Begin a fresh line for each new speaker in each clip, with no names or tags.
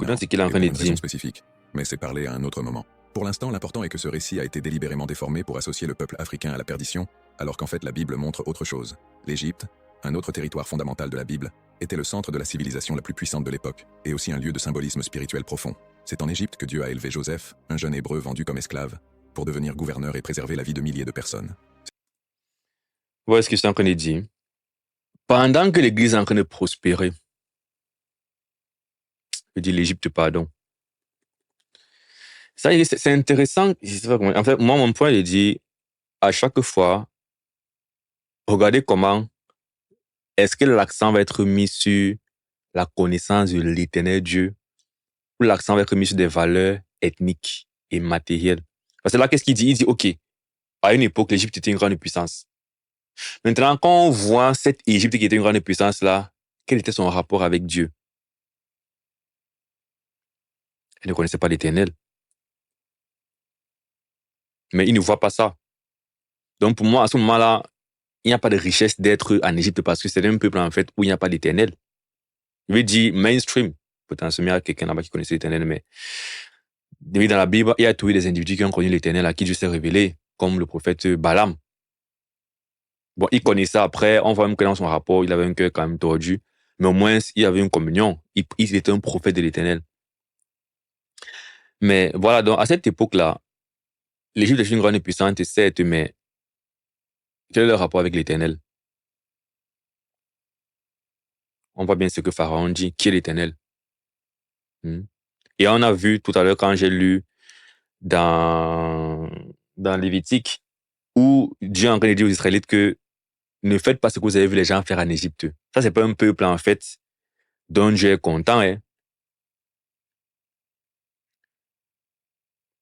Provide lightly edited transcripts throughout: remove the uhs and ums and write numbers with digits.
Canaan,
ce qu'il est en
et
train
pour
de
une raison
dire.
spécifique. Mais c'est parlé à un autre moment. Pour l'instant, l'important est que ce récit a été délibérément déformé pour associer le peuple africain à la perdition, alors qu'en fait la Bible montre autre chose. L'Égypte, un autre territoire fondamental de la Bible, était le centre de la civilisation la plus puissante de l'époque, et aussi un lieu de symbolisme spirituel profond. C'est en Égypte que Dieu a élevé Joseph, un jeune hébreu vendu comme esclave, pour devenir gouverneur et préserver la vie de milliers de personnes.
Voilà ce que je suis en train de dire. Pendant que l'Église est en train de prospérer, je dis l'Égypte, pardon. Ça, c'est intéressant. En fait, moi, mon point est de dire, à chaque fois, regardez comment est-ce que l'accent va être mis sur la connaissance de l'éternel Dieu ou l'accent va être mis sur des valeurs ethniques et matérielles. Parce que là, qu'est-ce qu'il dit? Il dit, OK, à une époque, l'Égypte était une grande puissance. Maintenant, quand on voit cette Égypte qui était une grande puissance là, quel était son rapport avec Dieu? Elle ne connaissait pas l'Éternel. Mais il ne voit pas ça. Donc pour moi, à ce moment-là, il n'y a pas de richesse d'être en Égypte parce que c'est un peuple en fait où il n'y a pas d'Éternel. Je veux dire mainstream. Potentiellement, il y a quelqu'un là-bas qui connaissait l'Éternel, mais dans la Bible, il y a toujours des individus qui ont connu l'Éternel à qui Dieu s'est révélé, comme le prophète Balaam. Bon, il connaissait après, on voit même que dans son rapport, il avait un cœur quand même tordu, mais au moins, il avait une communion. Il était un prophète de l'Éternel. Mais voilà, donc à cette époque-là, l'Égypte est une grande puissance, certes, mais quel est le rapport avec l'Éternel? On voit bien ce que Pharaon dit, qui est l'Éternel. Et on a vu tout à l'heure quand j'ai lu dans Lévitique, où Dieu a en train de dire aux Israélites que ne faites pas ce que vous avez vu les gens faire en Égypte. Ça, c'est pas un peuple, en fait, dont Dieu est content.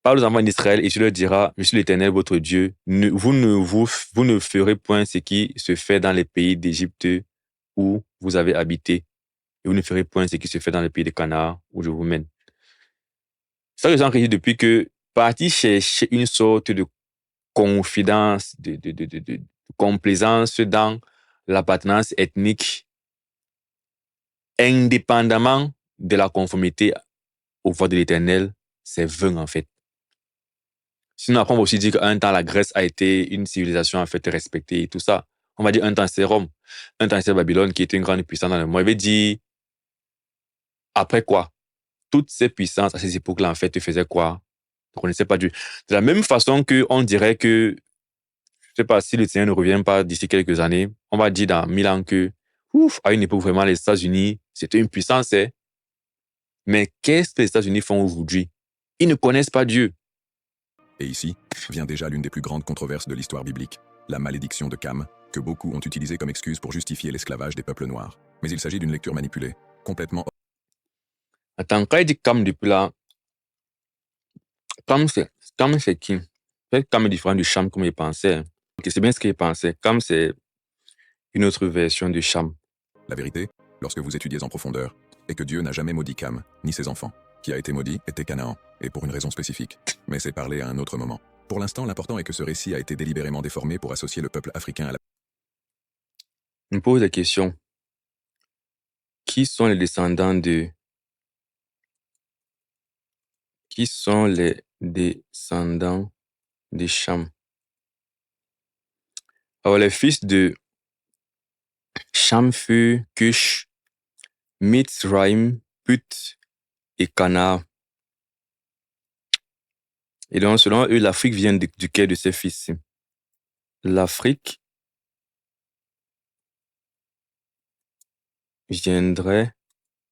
Parle aux enfants d'Israël et tu leur diras, je suis l'Éternel, votre Dieu. Vous ne ferez point ce qui se fait dans les pays d'Égypte où vous avez habité. Et vous ne ferez point ce qui se fait dans les pays de Canaan où je vous mène. Ça, les gens réalisent depuis que partir chercher une sorte de confidence, de complaisance dans l'appartenance ethnique, indépendamment de la conformité aux voies de l'Éternel, c'est vain en fait. Sinon, après, on va aussi dire qu'un temps, la Grèce a été une civilisation en fait respectée et tout ça. On va dire un temps, c'est Rome. Un temps, c'est Babylone qui était une grande puissance dans le monde. Je vais dire, après quoi? Toutes ces puissances à ces époques-là, en fait, faisaient quoi? Ne connaissaient pas Dieu. De la même façon qu'on dirait que, je ne sais pas, si le Seigneur ne revient pas d'ici quelques années, on va dire dans 1000 ans que, à une époque, vraiment, les États-Unis, c'était une puissance, mais qu'est-ce que les États-Unis font aujourd'hui? Ils ne connaissent pas Dieu.
Et ici vient déjà l'une des plus grandes controverses de l'histoire biblique, la malédiction de Cam, que beaucoup ont utilisée comme excuse pour justifier l'esclavage des peuples noirs. Mais il s'agit d'une lecture manipulée, complètement...
Attends, quand il dit Cam depuis là, Cam c'est qui? Peut-être Cam est différent du Cham comme il pensait. C'est bien ce qu'il pensait. Cam, c'est une autre version du Cham.
La vérité, lorsque vous étudiez en profondeur, est que Dieu n'a jamais maudit Cam, ni ses enfants. Qui a été maudit était Canaan, et pour une raison spécifique. Mais c'est parlé à un autre moment. Pour l'instant, l'important est que ce récit a été délibérément déformé pour associer le peuple africain à la...
Je me pose la question. Qui sont les descendants de... Qui sont les descendants de Cham? Alors, les fils de Cham furent Cush, Mitzraïm, Put et Canaan. Et donc, selon eux, l'Afrique vient duquel de ses fils? L'Afrique viendrait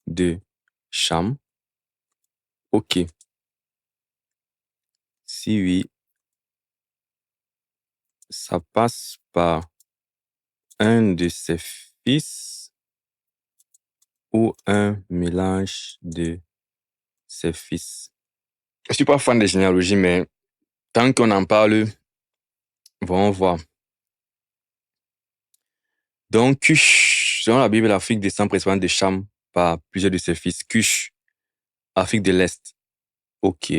de Cham. Ok. Si oui, ça passe par un de ses fils ou un mélange de ses fils. Je suis pas fan des généalogies, mais tant qu'on en parle, on voir. Donc, Cush, selon la Bible, l'Afrique descend principalement de Cham par plusieurs de ses fils. Cush, Afrique de l'Est. Ok.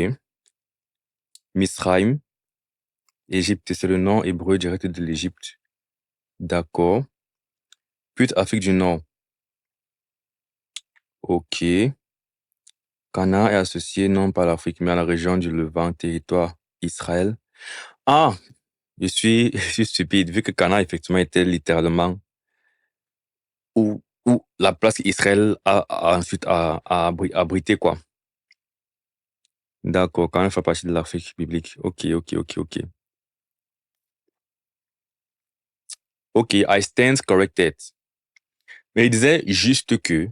Misraïm, Égypte, c'est le nom hébreu direct de l'Égypte. D'accord. Put, Afrique du Nord. Ok. Canaan est associé non pas à l'Afrique, mais à la région du Levant, territoire Israël. Ah, je suis stupide, vu que Canaan, effectivement, était littéralement où la place qu'Israël a ensuite abrité, quoi. D'accord, Canaan fait partie de l'Afrique biblique. Ok. Ok, I stand corrected. Mais il disait juste que,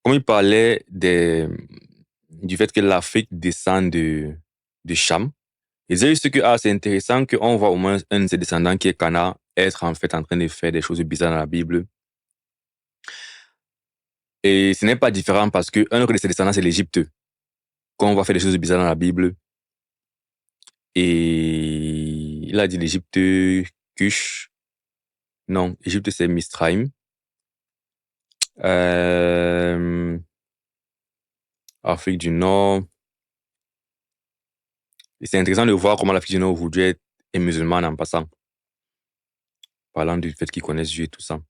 comme il parlait du fait que l'Afrique descend de Cham, il disait juste que c'est intéressant qu'on voit au moins un de ses descendants qui est Canaan être en fait en train de faire des choses bizarres dans la Bible. Et ce n'est pas différent parce qu'un autre de ses descendants, c'est l'Égypte. Quand on va faire des choses bizarres dans la Bible, et il a dit l'Égypte, Cush. Non, Égypte, c'est Misraïm. Afrique du Nord. Et c'est intéressant de voir comment l'Afrique du Nord aujourd'hui est musulmane en passant. Parlant du fait qu'ils connaissent Dieu et tout ça.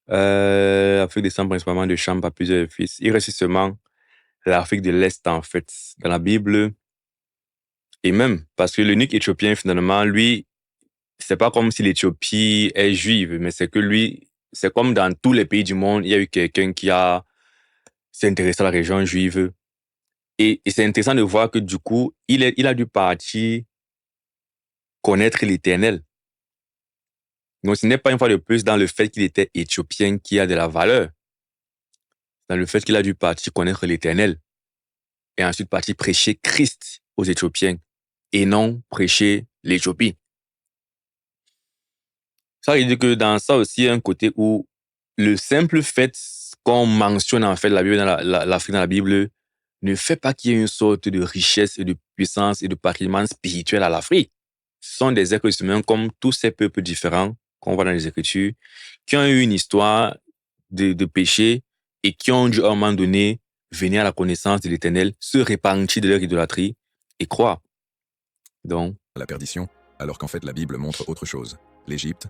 L'Afrique descend principalement de Cham par plusieurs fils. Il reste seulement l'Afrique de l'Est, en fait, dans la Bible. Et même, parce que l'eunuque éthiopien, finalement, lui, c'est pas comme si l'Éthiopie est juive, mais c'est que lui, c'est comme dans tous les pays du monde, il y a eu quelqu'un qui s'est intéressé à la région juive. Et c'est intéressant de voir que du coup, il a dû partir connaître l'Éternel. Donc, ce n'est pas une fois de plus dans le fait qu'il était éthiopien qui a de la valeur. Dans le fait qu'il a dû partir connaître l'Éternel. Et ensuite partir prêcher Christ aux Éthiopiens. Et non prêcher l'Éthiopie. Ça veut dire que dans ça aussi, il y a un côté où le simple fait qu'on mentionne en fait la Bible l'Afrique dans la Bible ne fait pas qu'il y ait une sorte de richesse et de puissance et de patrimoine spirituel à l'Afrique. Ce sont des êtres humains comme tous ces peuples différents qu'on voit dans les Écritures, qui ont eu une histoire de péché et qui ont dû à un moment donné venir à la connaissance de l'Éternel, se repentir de leur idolâtrie et croire. Donc,
la perdition, alors qu'en fait la Bible montre autre chose. L'Égypte,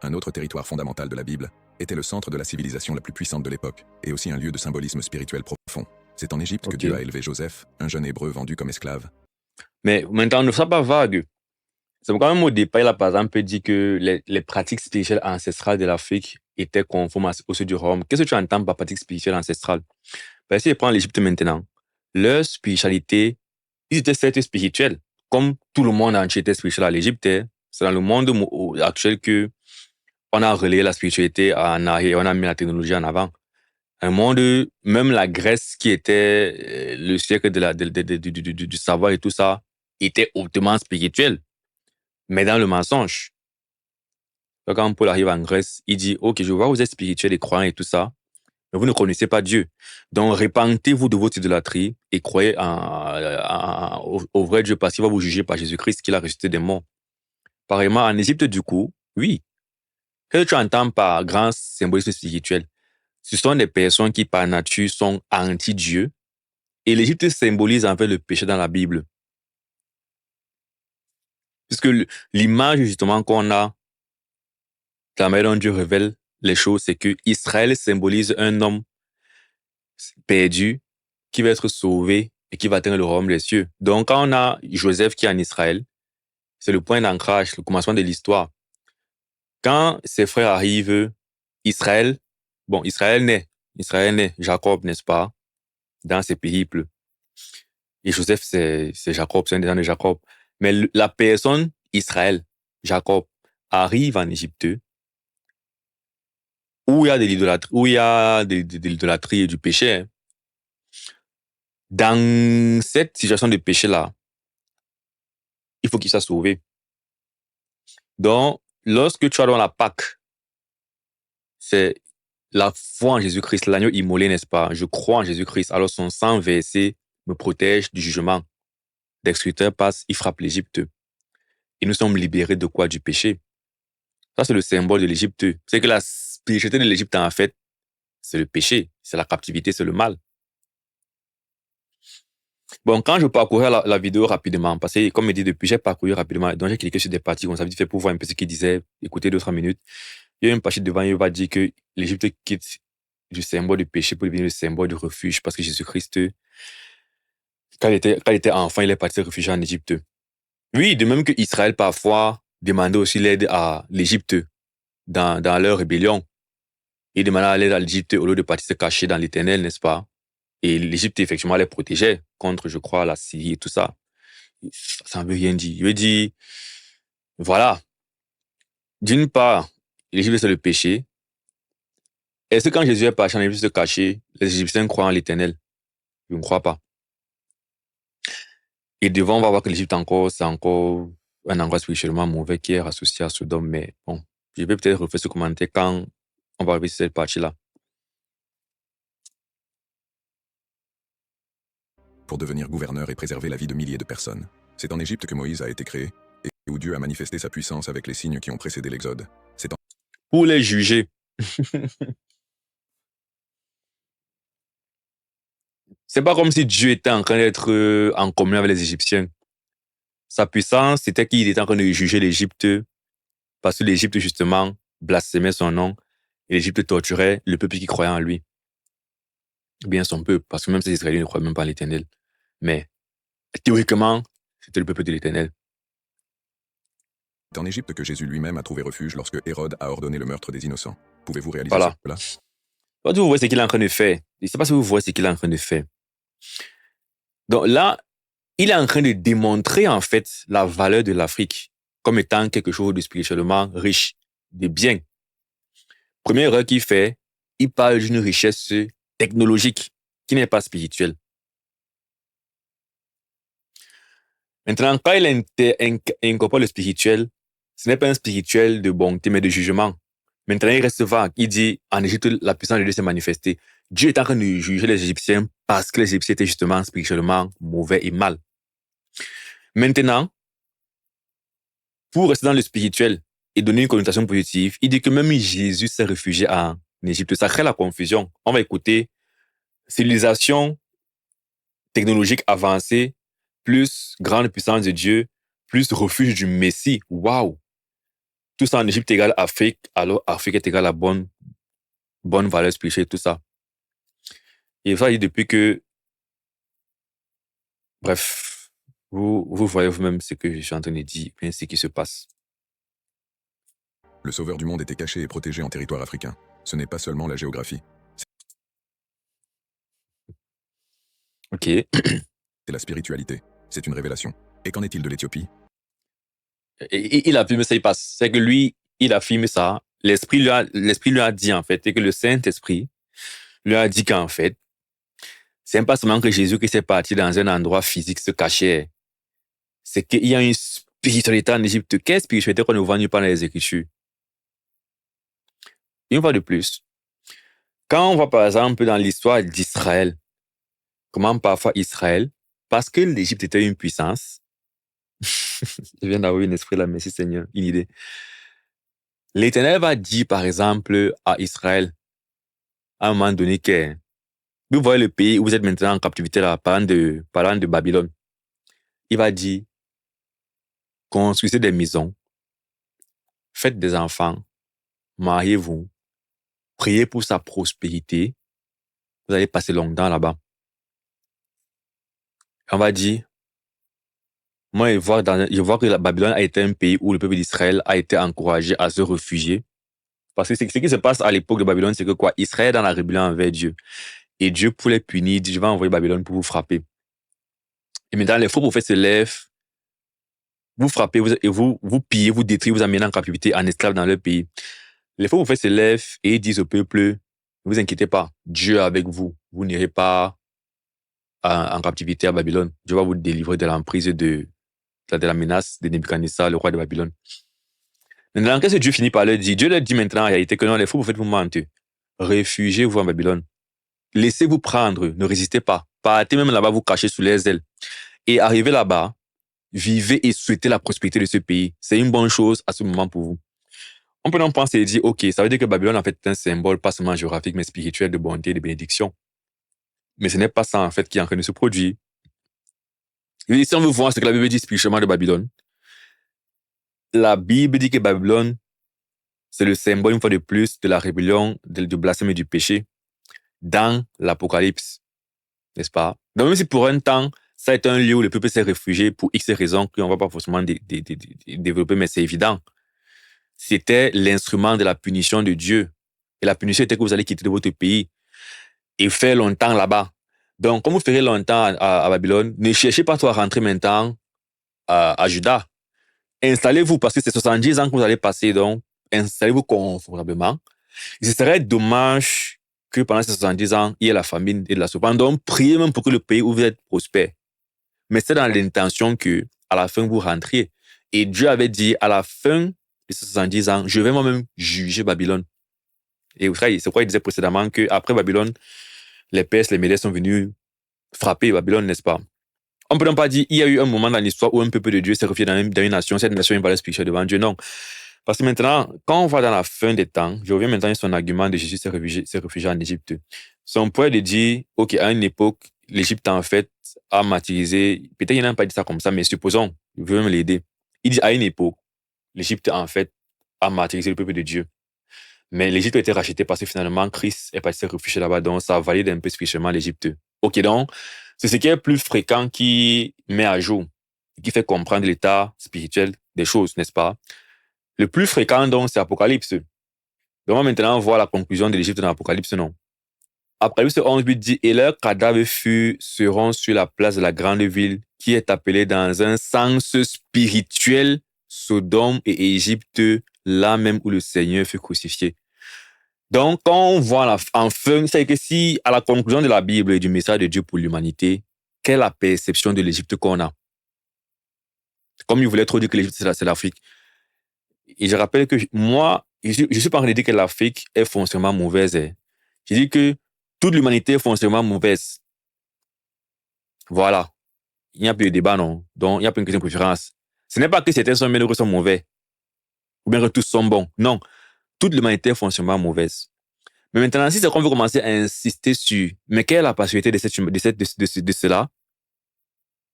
un autre territoire fondamental de la Bible, était le centre de la civilisation la plus puissante de l'époque, et aussi un lieu de symbolisme spirituel profond. C'est en Égypte que Dieu a élevé Joseph, un jeune hébreu vendu comme esclave.
Mais maintenant, ne sois pas vague. C'est quand même au départ, il a par exemple dit que les pratiques spirituelles ancestrales de l'Afrique étaient conformes aux ceux du Rome. Qu'est-ce que tu entends par pratique spirituelle ancestrale? Si je prends l'Égypte maintenant, leur spiritualité, ils étaient certes spirituels, comme tout le monde entier était spirituel à l'Égypte. C'est dans le monde actuel que on a relayé la spiritualité en arrière, on a mis la technologie en avant. Un monde, même la Grèce qui était le siècle du savoir et tout ça, était hautement spirituel, mais dans le mensonge. Quand Paul arrive en Grèce, il dit, ok, je vois vous êtes spirituel et croyant et tout ça, mais vous ne connaissez pas Dieu. Donc, repentez-vous de votre idolâtrie et croyez au vrai Dieu parce qu'il va vous juger par Jésus-Christ qui l'a ressuscité des morts. Pareillement, en Égypte, du coup, oui. Qu'est-ce que tu entends par grand symbolisme spirituel? Ce sont des personnes qui, par nature, sont anti-Dieu. Et l'Égypte symbolise en fait le péché dans la Bible. Puisque l'image, justement, qu'on a, la manière dont Dieu révèle les choses, c'est que Israël symbolise un homme perdu qui va être sauvé et qui va atteindre le royaume des cieux. Donc, quand on a Joseph qui est en Israël, c'est le point d'ancrage, le commencement de l'histoire. Quand ses frères arrivent, Israël naît, Jacob, n'est-ce pas, dans ses périples. Et Joseph, c'est Jacob, c'est un des gens de Jacob. Mais la personne, Israël, Jacob, arrive en Égypte, où il y a de l'idolâtrie, où il y a de l'idolâtrie et du péché. Hein. Dans cette situation de péché-là, il faut qu'il soit sauvé. Donc, lorsque tu as dans la Pâque, c'est la foi en Jésus-Christ, l'agneau immolé, n'est-ce pas? Je crois en Jésus-Christ, alors son sang versé me protège du jugement. L'exécuteur passe, il frappe l'Égypte. Et nous sommes libérés de quoi? Du péché. Ça, c'est le symbole de l'Égypte. C'est que la spiritualité de l'Égypte, en fait, c'est le péché, c'est la captivité, c'est le mal. Bon, quand je parcourais la vidéo rapidement, parce que, comme je dis depuis, j'ai parcouru rapidement, donc j'ai cliqué sur des parties comme ça, vite fait pour voir un peu ce qu'il disait, écouter 2-3 minutes. Il y a une partie devant, il va dire que l'Égypte quitte du symbole du péché pour devenir le symbole du refuge, parce que Jésus-Christ, quand il était enfant, il est parti se réfugier en Égypte. Oui, de même que Israël parfois demandait aussi l'aide à l'Égypte dans leur rébellion. Il demandait l'aide à l'Égypte au lieu de partir se cacher dans l'Éternel, n'est-ce pas? Et l'Égypte, effectivement, les protégeait contre, je crois, la Syrie et tout ça. Ça ne veut rien dire. Il veut dire, voilà, d'une part, l'Égypte, c'est le péché. Est-ce que quand Jésus est parti en Égypte se cacher, les Égyptiens croient en l'Éternel? Je ne crois pas. Et devant, on va voir que l'Égypte encore, c'est encore un endroit spirituellement mauvais qui est associé à Sodome. Mais bon, je vais peut-être refaire ce commentaire quand on va arriver sur cette partie-là.
Pour devenir gouverneur et préserver la vie de milliers de personnes. C'est en Égypte que Moïse a été créé, et où Dieu a manifesté sa puissance avec les signes qui ont précédé l'Exode. C'est en...
Pour les juger. C'est pas comme si Dieu était en train d'être en communion avec les Égyptiens. Sa puissance, c'était qu'il était en train de juger l'Égypte parce que l'Égypte, justement, blasphémait son nom et l'Égypte torturait le peuple qui croyait en lui. Ou bien son peuple, parce que même ces Israéliens ne croient même pas en l'Éternel. Mais théoriquement, c'était le peuple de l'Éternel.
C'est en Égypte que Jésus lui-même a trouvé refuge lorsque Hérode a ordonné le meurtre des innocents. Pouvez-vous réaliser
Voilà.
cela?
Quand vous voyez ce qu'il est en train de faire, je ne sais pas si vous voyez ce qu'il est en train de faire. Donc là, il est en train de démontrer en fait la valeur de l'Afrique comme étant quelque chose de spirituellement riche, de bien. Première erreur qu'il fait, il parle d'une richesse technologique qui n'est pas spirituelle. Maintenant, quand il incorpore le spirituel, ce n'est pas un spirituel de bonté, mais de jugement. Maintenant, il reste vague. Il dit, en Égypte, la puissance de Dieu s'est manifestée. Dieu est en train de juger les Égyptiens parce que les Égyptiens étaient justement spirituellement mauvais et mal. Maintenant, pour rester dans le spirituel et donner une connotation positive, il dit que même Jésus s'est réfugié en Égypte. Ça crée la confusion. On va écouter civilisation technologique avancée, plus grande puissance de Dieu, plus refuge du Messie. Waouh! Tout ça en Égypte égale Afrique, alors Afrique est égale à bonne valeur spirituelle, tout ça. Et ça, depuis que, bref, vous voyez vous-même ce que je suis en train de dire, bien ce qui se passe.
Le sauveur du monde était caché et protégé en territoire africain. Ce n'est pas seulement la géographie.
Ok.
C'est la spiritualité. C'est une révélation. Et qu'en est-il de l'Éthiopie?
Et il affirme ça, il passe. C'est que lui, il affirme ça. L'esprit lui a dit, en fait, et que le Saint-Esprit lui a dit qu'en fait, c'est pas seulement que Jésus qui s'est parti dans un endroit physique se cachait. C'est qu'il y a une spiritualité en Égypte. Quelle spiritualité qu'on ne voit nulle part dans les Écritures? Une fois de plus, quand on voit par exemple dans l'histoire d'Israël, comment parfois Israël, parce que l'Égypte était une puissance, je viens d'avoir un esprit là, merci Seigneur, une idée. L'Éternel va dire par exemple à Israël, à un moment donné, que vous voyez le pays où vous êtes maintenant en captivité là, parlant de Babylone, il va dire, construisez des maisons, faites des enfants, mariez-vous, priez pour sa prospérité, vous allez passer longtemps là-bas. On va dire, moi, je vois que la Babylone a été un pays où le peuple d'Israël a été encouragé à se réfugier. Parce que ce qui se passe à l'époque de Babylone, c'est que quoi? Israël est dans la rébellion envers Dieu. Et Dieu, pour les punir, dit, je vais envoyer Babylone pour vous frapper. Et maintenant, les faux prophètes se lèvent, vous frappez, vous pillez, vous détruisez, vous amenez en captivité, en esclave dans leur pays. Les faux prophètes se lèvent et disent au peuple, ne vous inquiétez pas, Dieu est avec vous. Vous n'irez pas en captivité à Babylone. Dieu va vous délivrer de l'emprise de la menace de Nebuchadnezzar, le roi de Babylone. Maintenant, qu'est-ce que Dieu finit par leur dire? Dieu leur dit maintenant en réalité que non, les faux prophètes vous mentent. Réfugiez-vous en Babylone. Laissez-vous prendre, ne résistez pas. Partez même là-bas, vous cachez sous les ailes. Et arrivez là-bas, vivez et souhaitez la prospérité de ce pays. C'est une bonne chose à ce moment pour vous. On peut donc penser et dire, ok, ça veut dire que Babylone en fait est un symbole, pas seulement géographique, mais spirituel de bonté et de bénédiction. Mais ce n'est pas ça en fait qui est en train de se produire. Et si on veut voir ce que la Bible dit spirituellement de Babylone, la Bible dit que Babylone, c'est le symbole, une fois de plus, de la rébellion, du blasphème et du péché. dans l'Apocalypse, n'est-ce pas? Donc même si pour un temps, ça a été un lieu où le peuple s'est réfugié pour X raisons qu'on ne va pas forcément développer, mais c'est évident. C'était l'instrument de la punition de Dieu. Et la punition était que vous allez quitter de votre pays et faire longtemps là-bas. Donc, comme vous ferez longtemps à Babylone, ne cherchez pas à rentrer maintenant à Juda. Installez-vous parce que c'est 70 ans que vous allez passer, donc installez-vous confortablement. Et ce serait dommage que pendant ces 70 ans, il y ait la famine et de la soupe. Donc, priez même pour que le pays où vous êtes prospère. Mais c'est dans l'intention que, à la fin, vous rentriez. Et Dieu avait dit, à la fin de ces 70 ans, je vais moi-même juger Babylone. Et vous savez, c'est quoi il disait précédemment qu'après Babylone, les Perses, les Médès sont venus frapper Babylone, n'est-ce pas? On ne peut donc pas dire qu'il y a eu un moment dans l'histoire où un peuple de Dieu s'est refugié dans une nation, cette nation est une valeur spirituelle devant Dieu. Non. Parce que maintenant, quand on va dans la fin des temps, je reviens maintenant sur son argument de Jésus s'est réfugié en Égypte. Son point de dire, OK, à une époque, l'Égypte, en fait, a martyrisé, peut-être il n'a pas dit ça comme ça, mais supposons, je veux même l'aider. Il dit, à une époque, l'Égypte, en fait, a martyrisé le peuple de Dieu. Mais l'Égypte a été rachetée parce que finalement, Christ est parti se réfugier là-bas, donc ça valide un peu spirituellement l'Égypte. OK, donc, c'est ce qui est plus fréquent qui met à jour, qui fait comprendre l'état spirituel des choses, n'est-ce pas? Le plus fréquent, donc, c'est Apocalypse. Donc, on va maintenant voir la conclusion de l'Égypte dans l'Apocalypse, non? Apocalypse 11, 8 dit, et leurs cadavres seront sur la place de la grande ville, qui est appelée dans un sens spirituel Sodome et Égypte, là même où le Seigneur fut crucifié. Donc, quand on voit enfin, c'est que si, à la conclusion de la Bible et du message de Dieu pour l'humanité, quelle est la perception de l'Égypte qu'on a? Comme il voulait trop dire que l'Égypte, c'est l'Afrique. Et je rappelle que moi, je suis pas en train de dire que l'Afrique est foncièrement mauvaise. Je dis que toute l'humanité est foncièrement mauvaise. Voilà. Il n'y a plus de débat, non. Donc, il n'y a plus une question de préférence. Ce n'est pas que certains sont bien, d'autres sont mauvais. Ou bien que tous sont bons. Non. Toute l'humanité est foncièrement mauvaise. Mais maintenant, si c'est qu'on veut commencer à insister sur, mais quelle est la particularité de cela?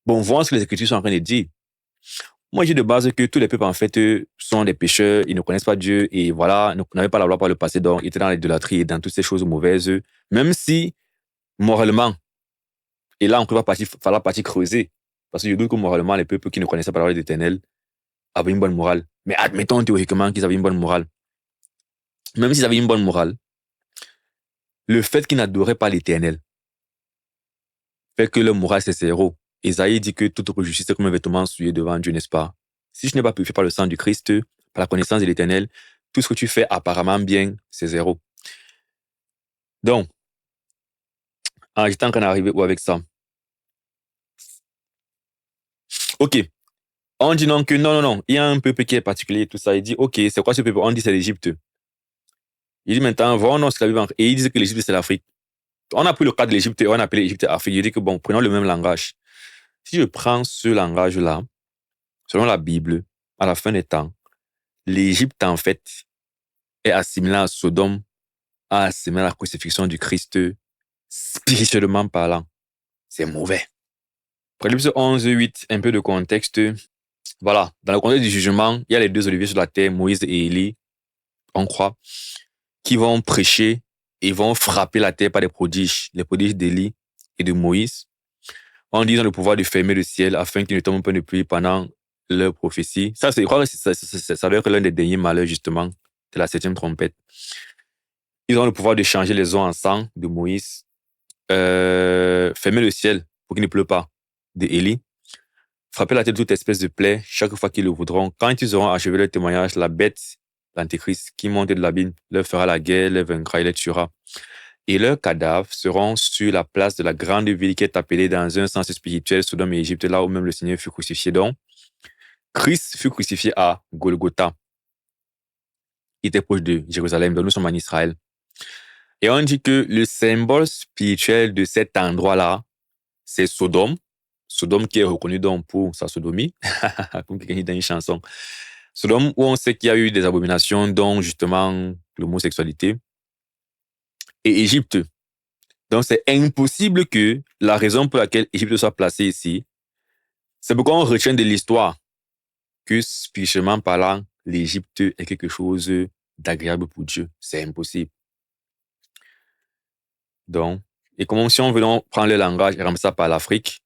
Bon, voyons ce que les Écritures sont en train de dire. Moi, je dis de base que tous les peuples, en fait, sont des pécheurs, ils ne connaissent pas Dieu, et voilà, n'avaient pas la loi par le passé, donc ils étaient dans l'idolâtrie et dans toutes ces choses mauvaises, même si, moralement, et là, on va falloir partir creuser, parce que je doute que moralement, les peuples qui ne connaissaient pas la loi de l'Éternel avaient une bonne morale. Mais admettons théoriquement qu'ils avaient une bonne morale. Même s'ils avaient une bonne morale, le fait qu'ils n'adoraient pas l'Éternel fait que leur morale, c'est zéro. Isaïe dit que toute autre justice est comme un vêtement souillé devant Dieu, n'est-ce pas? Si je n'ai pas purifié par le sang du Christ, par la connaissance de l'Éternel, tout ce que tu fais apparemment bien, c'est zéro. Donc, j'étais en train d'arriver où avec ça? OK. On dit non que non, il y a un peuple qui est particulier et tout ça. Il dit, OK, c'est quoi ce peuple? On dit c'est l'Égypte. Il dit maintenant, voyons ce qu'il y a et il dit que l'Égypte, c'est l'Afrique. On a pris le cas de l'Égypte et on a appelé l'Égypte Afrique. Il dit que bon, prenons le même langage. Si je prends ce langage-là, selon la Bible, à la fin des temps, l'Égypte, en fait, est assimilée à Sodome, assimilée à la crucifixion du Christ, spirituellement parlant. C'est mauvais. Apocalypse 11, 8, un peu de contexte. Voilà, dans le contexte du jugement, il y a les deux oliviers sur la terre, Moïse et Élie, on croit, qui vont prêcher et vont frapper la terre par des prodiges, les prodiges d'Élie et de Moïse, en disant le pouvoir de fermer le ciel afin qu'il ne tombe pas de pluie pendant leur prophétie. Ça, je crois que ça doit être l'un des derniers malheurs, justement, de la 7e trompette. Ils ont le pouvoir de changer les eaux en sang de Moïse, fermer le ciel pour qu'il ne pleut pas de Élie, frapper la tête de toute espèce de plaie chaque fois qu'ils le voudront. Quand ils auront achevé leur témoignage, la bête, l'antéchrist, qui monte de l'abîme, leur fera la guerre, les vaincra et les tuera. Et leurs cadavres seront sur la place de la grande ville qui est appelée dans un sens spirituel Sodome et Égypte, là où même le Seigneur fut crucifié. Donc, Christ fut crucifié à Golgotha. Il était proche de Jérusalem, donc nous sommes en Israël. Et on dit que le symbole spirituel de cet endroit-là, c'est Sodome. Sodome qui est reconnu donc pour sa sodomie, comme quelqu'un dit dans une chanson. Sodome où on sait qu'il y a eu des abominations, dont justement l'homosexualité. Et Égypte. Donc c'est impossible que la raison pour laquelle Égypte soit placée ici, c'est pourquoi on retient de l'histoire que spirituellement parlant, l'Égypte est quelque chose d'agréable pour Dieu. C'est impossible. Donc, et comme si on veut prendre le langage et remplacer ça par l'Afrique,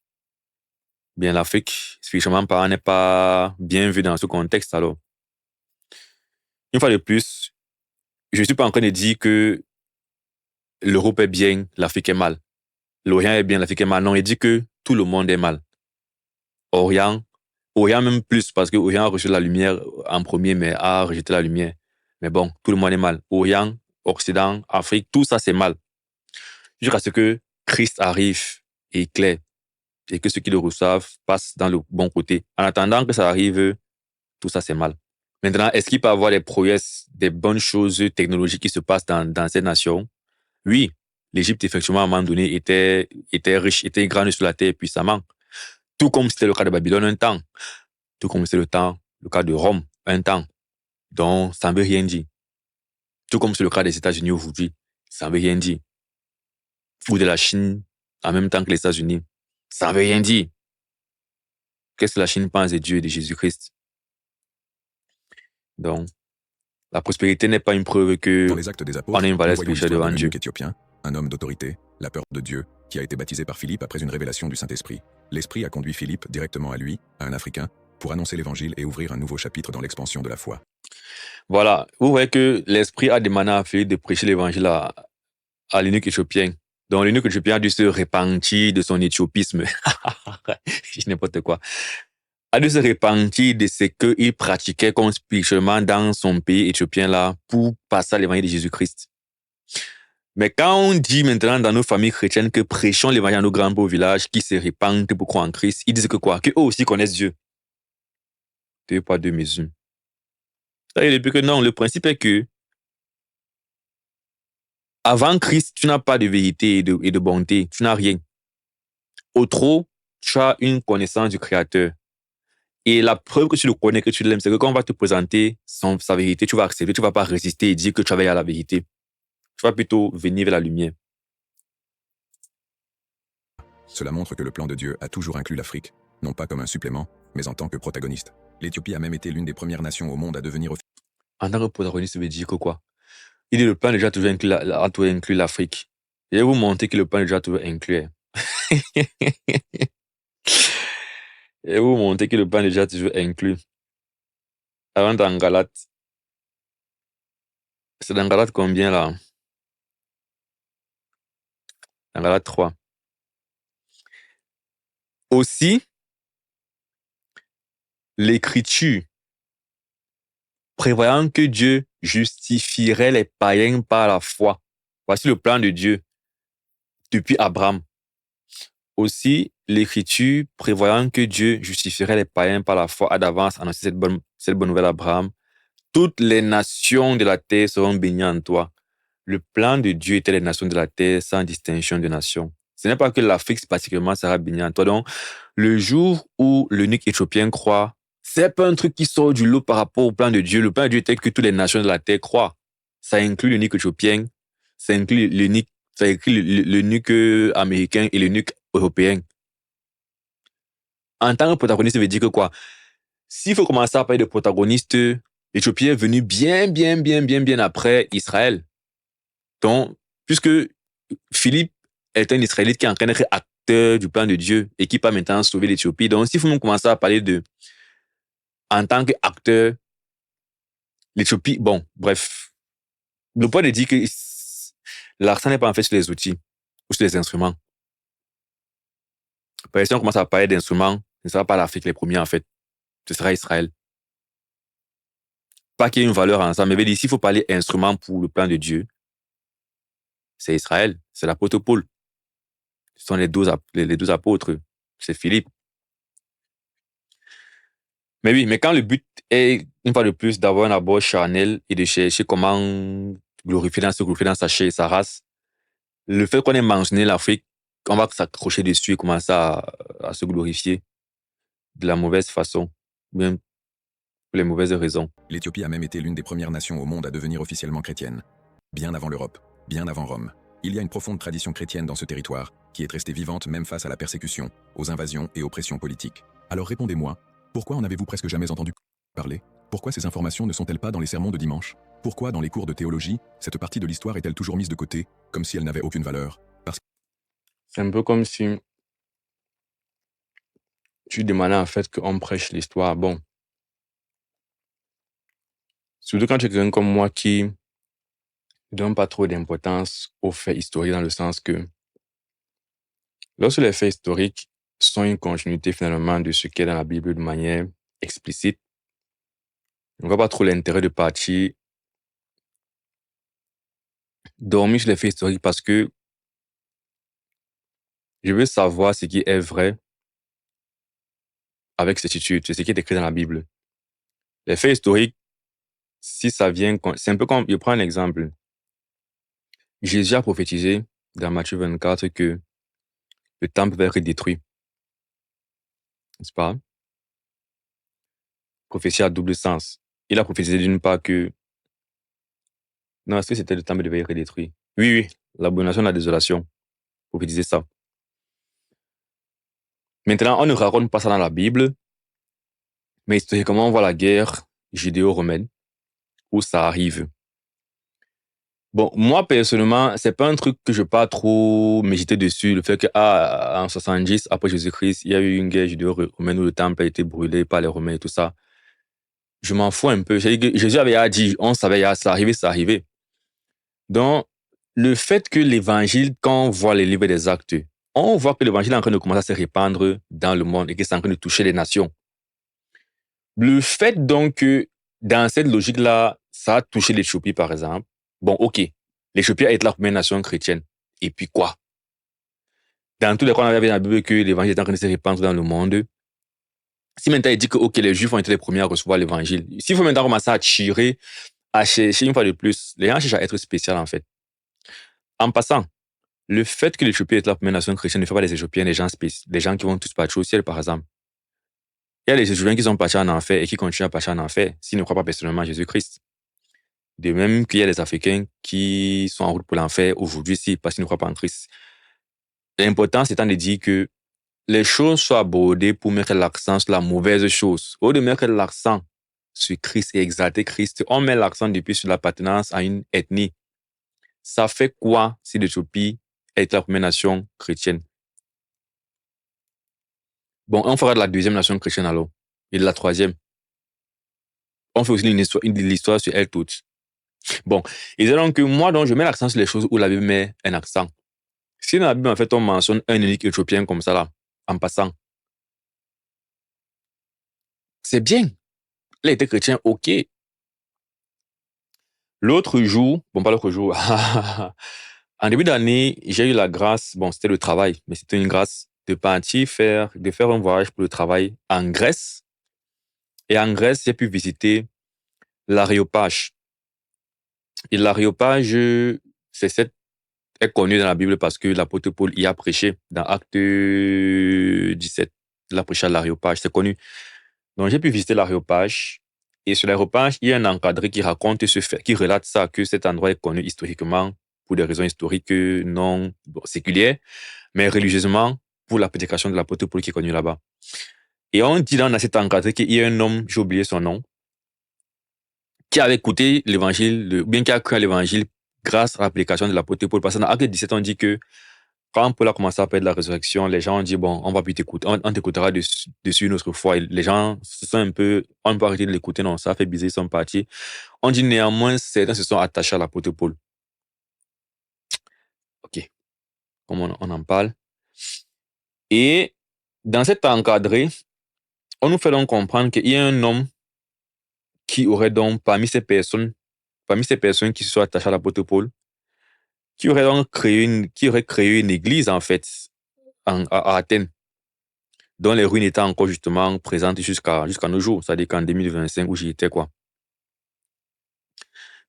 bien l'Afrique, spirituellement parlant, n'est pas bien vue dans ce contexte. Alors, une fois de plus, je ne suis pas en train de dire que l'Europe est bien, l'Afrique est mal. L'Orient est bien, l'Afrique est mal. Non, il dit que tout le monde est mal. Orient même plus, parce que Orient a reçu la lumière en premier, mais a rejeté la lumière. Mais bon, tout le monde est mal. Orient, Occident, Afrique, tout ça, c'est mal. Jusqu'à ce que Christ arrive et éclaire, et que ceux qui le reçoivent passent dans le bon côté. En attendant que ça arrive, tout ça, c'est mal. Maintenant, est-ce qu'il peut y avoir des prouesses, des bonnes choses technologiques qui se passent dans ces nations? Oui, l'Égypte, effectivement, à un moment donné, était riche, était grande sur la terre puissamment. Tout comme c'était le cas de Babylone un temps. Tout comme c'est le cas de Rome un temps. Donc, ça ne veut rien dire. Tout comme c'est le cas des États-Unis aujourd'hui, ça ne veut rien dire. Ou de la Chine en même temps que les États-Unis, ça ne veut rien dire. Qu'est-ce que la Chine pense de Dieu et de Jésus-Christ? Donc, la prospérité n'est pas une preuve que
Dans les Actes des
on
Apôtres,
a une
nous
valeur
voyons
spirituelle
l'histoire
devant
de
Dieu.
l'eunuque éthiopien, un homme d'autorité, la peur de Dieu, qui a été baptisé par Philippe après une révélation du Saint-Esprit. L'Esprit a conduit Philippe directement à lui, à un Africain, pour annoncer l'Évangile et ouvrir un nouveau chapitre dans l'expansion de la foi.
Voilà, vous voyez que l'Esprit a demandé à Philippe de prêcher l'Évangile à l'eunuque éthiopien. Donc, l'eunuque éthiopien a dû se repentir de son éthiopisme. Je dis n'importe quoi. A dû se repentir de ce qu'il pratiquait comme spirituellement dans son pays éthiopien là pour passer à l'évangile de Jésus-Christ. Mais quand on dit maintenant dans nos familles chrétiennes que prêchons l'évangile à nos grands beaux villages qui se répandent pour croire en Christ, ils disent que quoi? Qu'eux aussi connaissent Dieu. Deux poids, deux mesures. Ça y est, depuis que non, le principe est que avant Christ, tu n'as pas de vérité et de bonté. Tu n'as rien. Au trop, tu as une connaissance du Créateur. Et la preuve que tu le connais, que tu l'aimes, c'est que quand on va te présenter sa vérité, tu vas accepter, tu ne vas pas résister et dire que tu vas à la vérité. Tu vas plutôt venir vers la lumière.
Cela montre que le plan de Dieu a toujours inclus l'Afrique, non pas comme un supplément, mais en tant que protagoniste. L'Éthiopie a même été l'une des premières nations au monde à devenir
En tant que protagoniste, ça veut dire que quoi? Il dit le plan déjà toujours inclus l'Afrique. Je vais vous montrer que le plan déjà toujours inclus. Je vais vous montrer que le plan déjà toujours inclus. Avant dans Galate. C'est dans Galate combien là? Dans Galate 3. Aussi, l'Écriture, prévoyant que Dieu justifierait les païens par la foi. Voici le plan de Dieu depuis Abraham. Aussi, l'Écriture, prévoyant que Dieu justifierait les païens par la foi, a d'avance annoncé cette bonne nouvelle à Abraham. Toutes les nations de la terre seront bénies en toi. Le plan de Dieu était les nations de la terre sans distinction de nations. Ce n'est pas que l'Afrique particulièrement sera bénie en toi. Donc, le jour où l'eunuque éthiopien croit, c'est pas un truc qui sort du lot par rapport au plan de Dieu. Le plan de Dieu était que toutes les nations de la terre croient. Ça inclut l'eunuque éthiopien, ça inclut l'eunuque américain et l'eunuque européen. En tant que protagoniste, ça veut dire que quoi? S'il faut commencer à parler de protagoniste, l'Éthiopien est venu bien après Israël. Donc, puisque Philippe est un Israélite qui est en train d'être acteur du plan de Dieu et qui peut maintenant sauver l'Éthiopie. Donc, s'il faut même commencer à parler en tant qu'acteur, l'Éthiopie, bon, bref. Le point de dire que l'accent n'est pas en fait sur les outils ou sur les instruments. Parce que si on commence à parler d'instruments, ce ne sera pas l'Afrique les premiers en fait. Ce sera Israël. Pas qu'il y ait une valeur ensemble, mais s'il faut parler instrument pour le plan de Dieu, c'est Israël, c'est l'apôtre Paul. Ce sont les 12 apôtres, c'est Philippe. Mais oui, mais quand le but est, une fois de plus, d'avoir un abord charnel et de chercher comment glorifier dans sa chair et sa race, le fait qu'on ait mentionné l'Afrique, on va s'accrocher dessus et commencer à se glorifier de la mauvaise façon, bien pour les mauvaises raisons.
L'Éthiopie a même été l'une des premières nations au monde à devenir officiellement chrétienne. Bien avant l'Europe, bien avant Rome. Il y a une profonde tradition chrétienne dans ce territoire, qui est restée vivante même face à la persécution, aux invasions et aux pressions politiques. Alors répondez-moi, pourquoi en avez-vous presque jamais entendu parler? Pourquoi ces informations ne sont-elles pas dans les sermons de dimanche? Pourquoi dans les cours de théologie, cette partie de l'histoire est-elle toujours mise de côté, comme si elle n'avait aucune valeur?
C'est un peu comme si tu demandais en fait qu'on prêche l'histoire. Bon, surtout quand tu es quelqu'un comme moi qui ne donne pas trop d'importance aux faits historiques dans le sens que lorsque les faits historiques sont une continuité finalement de ce qui est dans la Bible de manière explicite, on ne voit pas trop l'intérêt de partir dormir sur les faits historiques parce que je veux savoir ce qui est vrai avec certitude, c'est ce qui est écrit dans la Bible. Les faits historiques, si ça vient, c'est un peu comme, je prends un exemple. Jésus a prophétisé dans Matthieu 24 que le temple va être détruit. N'est-ce pas? Prophétie à double sens. Il a prophétisé d'une part que... Non, est-ce que c'était le temple devait être détruit? Oui, oui, l'abomination de la désolation. Prophétiser ça. Maintenant, on ne raconte pas ça dans la Bible, mais historiquement, on voit la guerre judéo-romaine où ça arrive. Bon, moi, personnellement, c'est pas un truc que je pas trop méditer dessus, le fait que, en 70, après Jésus-Christ, il y a eu une guerre judéo-romaine où le temple a été brûlé par les Romains et tout ça. Je m'en fous un peu. Jésus avait dit, on savait, ça arrivait. Donc, le fait que l'évangile, quand on voit les livres des actes, on voit que l'évangile est en train de commencer à se répandre dans le monde et que c'est en train de toucher les nations. Le fait donc que, dans cette logique-là, ça a touché l'Éthiopie, par exemple. Bon, ok, l'Éthiopie a été la première nation chrétienne. Et puis quoi? Dans tous les cas, on avait dans la Bible que l'évangile est en train de se répandre dans le monde. Si maintenant il dit que, ok, les Juifs ont été les premiers à recevoir l'évangile, s'il faut maintenant commencer à tirer, à chercher une fois de plus, les gens cherchent à être spécial, en fait. En passant, le fait que l'Éthiopie est la première nation chrétienne ne fait pas des Éthiopiens des gens qui vont tous partir au ciel, par exemple. Il y a des Éthiopiens qui sont partis en enfer et qui continuent à partir en enfer s'ils ne croient pas personnellement à Jésus-Christ. De même qu'il y a des Africains qui sont en route pour l'enfer aujourd'hui parce qu'ils ne croient pas en Christ. L'important, c'est de dire que les choses soient abordées pour mettre l'accent sur la mauvaise chose. Au lieu de mettre l'accent sur Christ et exalter Christ, on met l'accent depuis sur l'appartenance à une ethnie. Ça fait quoi si l'Éthiopie est la première nation chrétienne? Bon, on fera de la deuxième nation chrétienne alors. Et de la troisième. On fait aussi l'histoire sur elle toute. Bon, et c'est donc que moi, donc, je mets l'accent sur les choses où la Bible met un accent. Si dans la Bible, en fait, on mentionne un unique Éthiopien comme ça, là, en passant, c'est bien. Il a été chrétien, ok. L'autre jour, bon, pas l'autre jour, en début d'année, j'ai eu la grâce, bon, c'était le travail, mais c'était une grâce de partir de faire un voyage pour le travail en Grèce. Et en Grèce, j'ai pu visiter l'Aréopage. Et l'Aréopage, est connu dans la Bible parce que l'apôtre Paul y a prêché dans Acte 17. Il a prêché à l'Aréopage, c'est connu. Donc, j'ai pu visiter l'Aréopage. Et sur l'Aréopage, il y a un encadré qui raconte ce fait, qui relate ça, que cet endroit est connu historiquement pour des raisons historiques non séculières, mais religieusement pour la prédication de l'apôtre Paul qui est connu là-bas. Et on dit dans cet encadré qu'il y a un homme, j'ai oublié son nom, qui avait écouté l'évangile, bien qui a cru à l'évangile grâce à l'application de l'apôtre Paul. Parce que dans Acte 17, on dit que quand Paul a commencé à parler de la résurrection, les gens ont dit, bon, on va plus t'écouter, on t'écoutera dessus une autre fois. Et les gens se sont un peu, on ne peut arrêter de l'écouter, non, ça a fait bizarre, ils sont partis. On dit néanmoins, certains se sont attachés à l'apôtre Paul. Ok, comme on en parle. Et dans cet encadré, on nous fait donc comprendre qu'il y a un homme qui aurait donc, parmi ces personnes qui se sont attachées à l'apôtre Paul, qui aurait donc créé une église, en fait, à Athènes, dont les ruines étaient encore justement présentes jusqu'à nos jours, c'est-à-dire qu'en 2025 où j'y étais, quoi.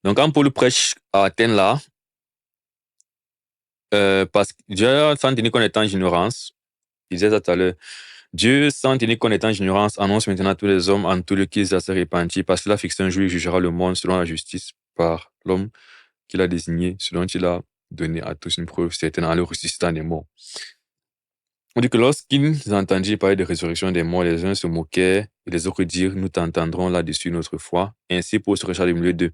Donc, quand Paul prêche à Athènes, là, parce que Dieu, sans tenir compte en ignorance, il disait ça tout à l'heure, Dieu, sans tenir compte en ignorance, annonce maintenant à tous les hommes en tout le qu'ils se repentir, parce qu'il a fixé un jour, il jugera le monde selon la justice par l'homme qu'il a désigné, selon qu'il a donné à tous une preuve certaine en le ressuscitant des morts. On dit que lorsqu'ils entendirent parler de résurrection des morts, les uns se moquaient et les autres dirent, nous t'entendrons là-dessus une autre fois. Ainsi, pour se recharger au milieu d'eux.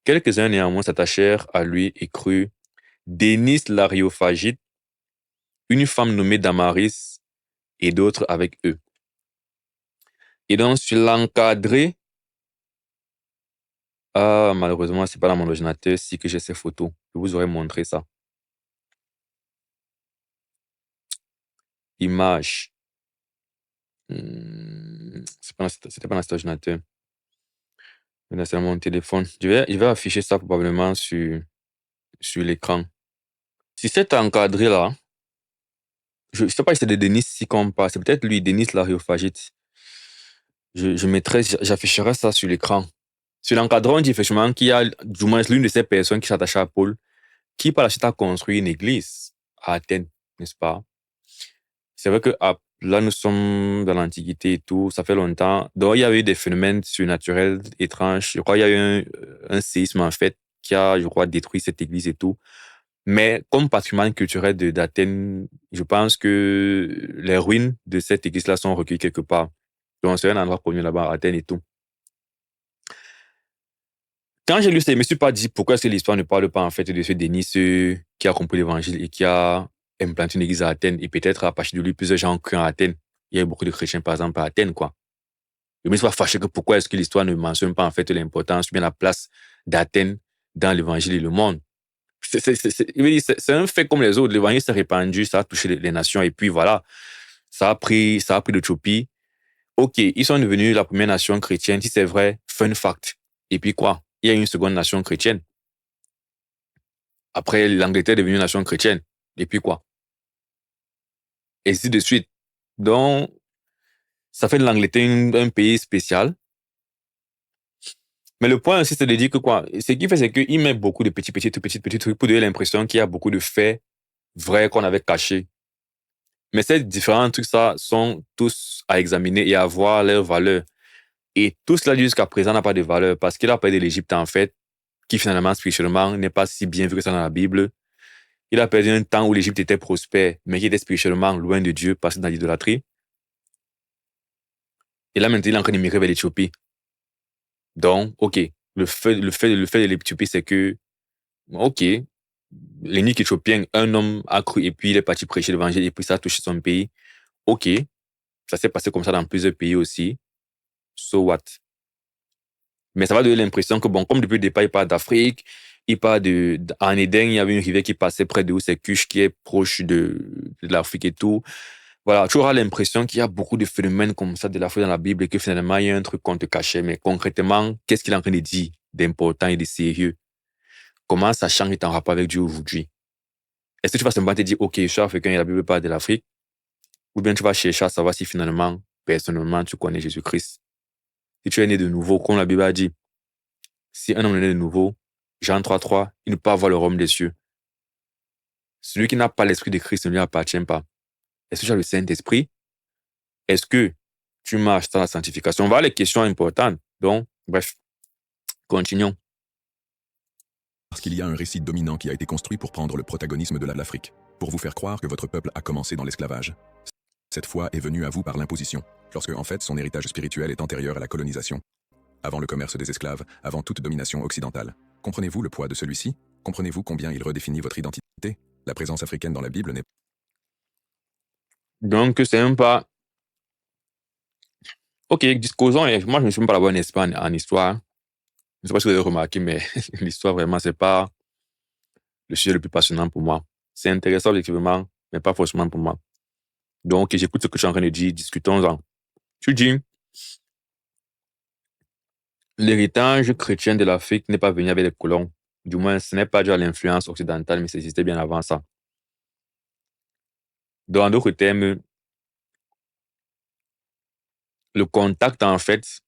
Quelques-uns néanmoins s'attachèrent à lui et crurent. Dénis l'Aréophagite, une femme nommée Damaris et d'autres avec eux. Et donc, sur l'encadré, malheureusement, c'est pas dans mon ordinateur, si que j'ai ces photos. Je vous aurais montré ça. Image. C'était pas dans cet ordinateur. C'est dans mon téléphone. Je vais afficher ça probablement sur l'écran. Si c'est encadré là, je sais pas si c'est de Denis si qu'on parle, c'est peut-être lui, Denis l'Aréophagite. J'afficherai ça sur l'écran. Sur l'encadré, on dit effectivement qu'il y a du moins l'une de ces personnes qui s'attache à Paul, qui par la suite a construit une église à Athènes, n'est-ce pas? C'est vrai que là, nous sommes dans l'Antiquité et tout, ça fait longtemps. Donc, il y a eu des phénomènes surnaturels étranges. Je crois qu'il y a eu un séisme, en fait, qui a, je crois, détruit cette église et tout. Mais comme patrimoine culturel d'Athènes, je pense que les ruines de cette église-là sont recueillies quelque part. Donc, c'est un endroit connu là-bas, à Athènes et tout. Quand j'ai lu ça, je ne me suis pas dit pourquoi est-ce que l'histoire ne parle pas en fait de ce Denis qui a compris l'évangile et qui a implanté une église à Athènes. Et peut-être à partir de lui, plusieurs gens ont cru à Athènes. Il y a eu beaucoup de chrétiens, par exemple, à Athènes, quoi. Je me suis pas fâché que pourquoi est-ce que l'histoire ne mentionne pas en fait l'importance ou bien la place d'Athènes dans l'évangile et le monde. C'est un fait comme les autres. L'évangile s'est répandu, ça a touché les nations et puis voilà, ça a pris l'Éthiopie. Ok, ils sont devenus la première nation chrétienne, si c'est vrai, fun fact. Et puis quoi? Il y a une seconde nation chrétienne. Après, l'Angleterre est devenue une nation chrétienne. Et puis quoi? Et ainsi de suite. Donc, ça fait de l'Angleterre un pays spécial. Mais le point aussi, c'est de dire que quoi? Ce qu'il fait, c'est qu'il met beaucoup de petits trucs pour donner l'impression qu'il y a beaucoup de faits vrais qu'on avait cachés. Mais ces différents trucs, ça, sont tous à examiner et à voir leur valeur. Et tout cela, jusqu'à présent, n'a pas de valeur parce qu'il a parlé de l'Égypte, en fait, qui finalement, spirituellement, n'est pas si bien vu que ça dans la Bible. Il a perdu un temps où l'Égypte était prospère, mais qui était spirituellement loin de Dieu, parce que dans l'idolâtrie. Et là, maintenant, il est en train de migrer vers l'Éthiopie. Donc, ok, le fait de l'Éthiopie, c'est que, ok, l'unique éthiopien, un homme a cru, et puis il est parti prêcher l'évangile, et puis ça a touché son pays. Ok, ça s'est passé comme ça dans plusieurs pays aussi. So what? Mais ça va donner l'impression que, bon, comme depuis le départ, il part d'Afrique, il part en Éden, il y avait une rivière qui passait près de où c'est Cush, qui est proche de l'Afrique et tout. Voilà, tu auras l'impression qu'il y a beaucoup de phénomènes comme ça de l'Afrique dans la Bible et que finalement, il y a un truc qu'on te cachait. Mais concrètement, qu'est-ce qu'il est en train de dire d'important et de sérieux? Comment ça change ton rapport avec Dieu aujourd'hui? Est-ce que tu vas simplement te dire, OK, je suis africain et la Bible parle de l'Afrique? Ou bien tu vas chercher à savoir si finalement, personnellement, tu connais Jésus-Christ? Si tu es né de nouveau, comme la Bible a dit, si un homme est né de nouveau, Jean 3,3, il ne peut pas voir le royaume des cieux. Celui qui n'a pas l'esprit de Christ ne lui appartient pas. Est-ce que tu as le Saint-Esprit? Est-ce que tu marches dans la sanctification? Voilà les questions importantes. Donc, bref, continuons.
Parce qu'il y a un récit dominant qui a été construit pour prendre le protagonisme de l'Afrique, pour vous faire croire que votre peuple a commencé dans l'esclavage. Cette foi est venue à vous par l'imposition, lorsque en fait son héritage spirituel est antérieur à la colonisation. Avant le commerce des esclaves, avant toute domination occidentale. Comprenez-vous le poids de celui-ci? Comprenez-vous combien il redéfinit votre identité? La présence africaine dans la Bible n'est
Donc, c'est même pas... Ok, discusons. Moi, je ne suis même pas la bonne expert en histoire. Je ne sais pas si vous avez remarqué, mais l'histoire, vraiment, c'est pas le sujet le plus passionnant pour moi. C'est intéressant, effectivement, mais pas forcément pour moi. Donc, j'écoute ce que tu es en train de dire, discutons-en. Tu dis, l'héritage chrétien de l'Afrique n'est pas venu avec les colons. Du moins, ce n'est pas dû à l'influence occidentale, mais ça existait bien avant ça. Dans d'autres termes, le contact, en fait,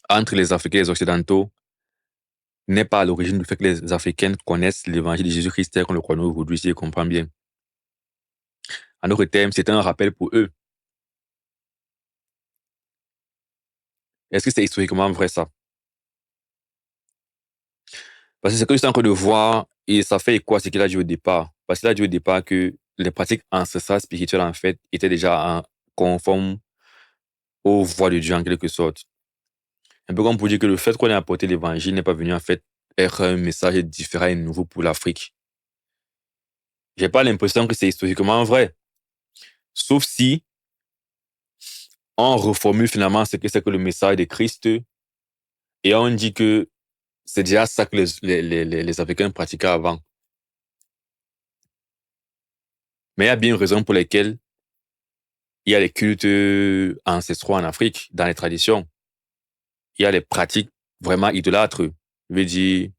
entre les Africains et les Occidentaux n'est pas à l'origine du fait que les Africains connaissent l'évangile de Jésus-Christ tel qu'on le connaît aujourd'hui, si je comprends bien. En d'autres termes, c'est un rappel pour eux. Est-ce que c'est historiquement vrai, ça? Parce que c'est que je suis en train de voir, et ça fait quoi ce qu'il a dit au départ. Parce qu'il a dit au départ que les pratiques ancestrales spirituelles, en fait, étaient déjà conformes aux voies de Dieu, en quelque sorte. Un peu comme pour dire que le fait qu'on ait apporté l'évangile n'est pas venu, en fait, être un message différent et nouveau pour l'Afrique. J'ai pas l'impression que c'est historiquement vrai. Sauf si on reformule finalement ce que c'est que le message de Christ et on dit que c'est déjà ça que les Africains pratiquaient avant. Mais il y a bien une raison pour laquelle il y a les cultes ancestraux en Afrique, dans les traditions. Il y a les pratiques vraiment idolâtres. Je veux dire,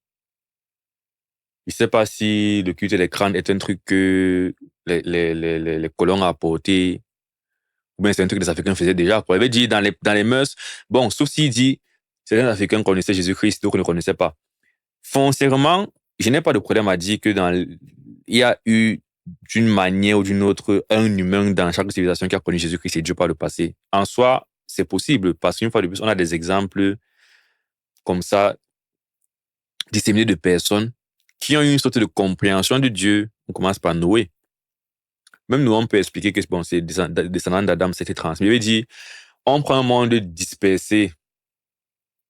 je ne sais pas si le culte des crânes est un truc que les colons ont apporté, ou bien c'est un truc que les Africains faisaient déjà. Je veux dire, dans les mœurs, bon, sauf s'il dit, certains Africains connaissaient Jésus-Christ, d'autres ne connaissaient pas. Foncièrement, je n'ai pas de problème à dire que il y a eu d'une manière ou d'une autre un humain dans chaque civilisation qui a connu Jésus-Christ et Dieu par le passé. En soi, c'est possible parce qu'une fois de plus, on a des exemples comme ça disséminés de personnes qui ont eu une sorte de compréhension de Dieu. On commence par Noé. Même nous, on peut expliquer que bon, c'est descendant d'Adam, c'était transmis. Je veux dire, on prend un monde dispersé,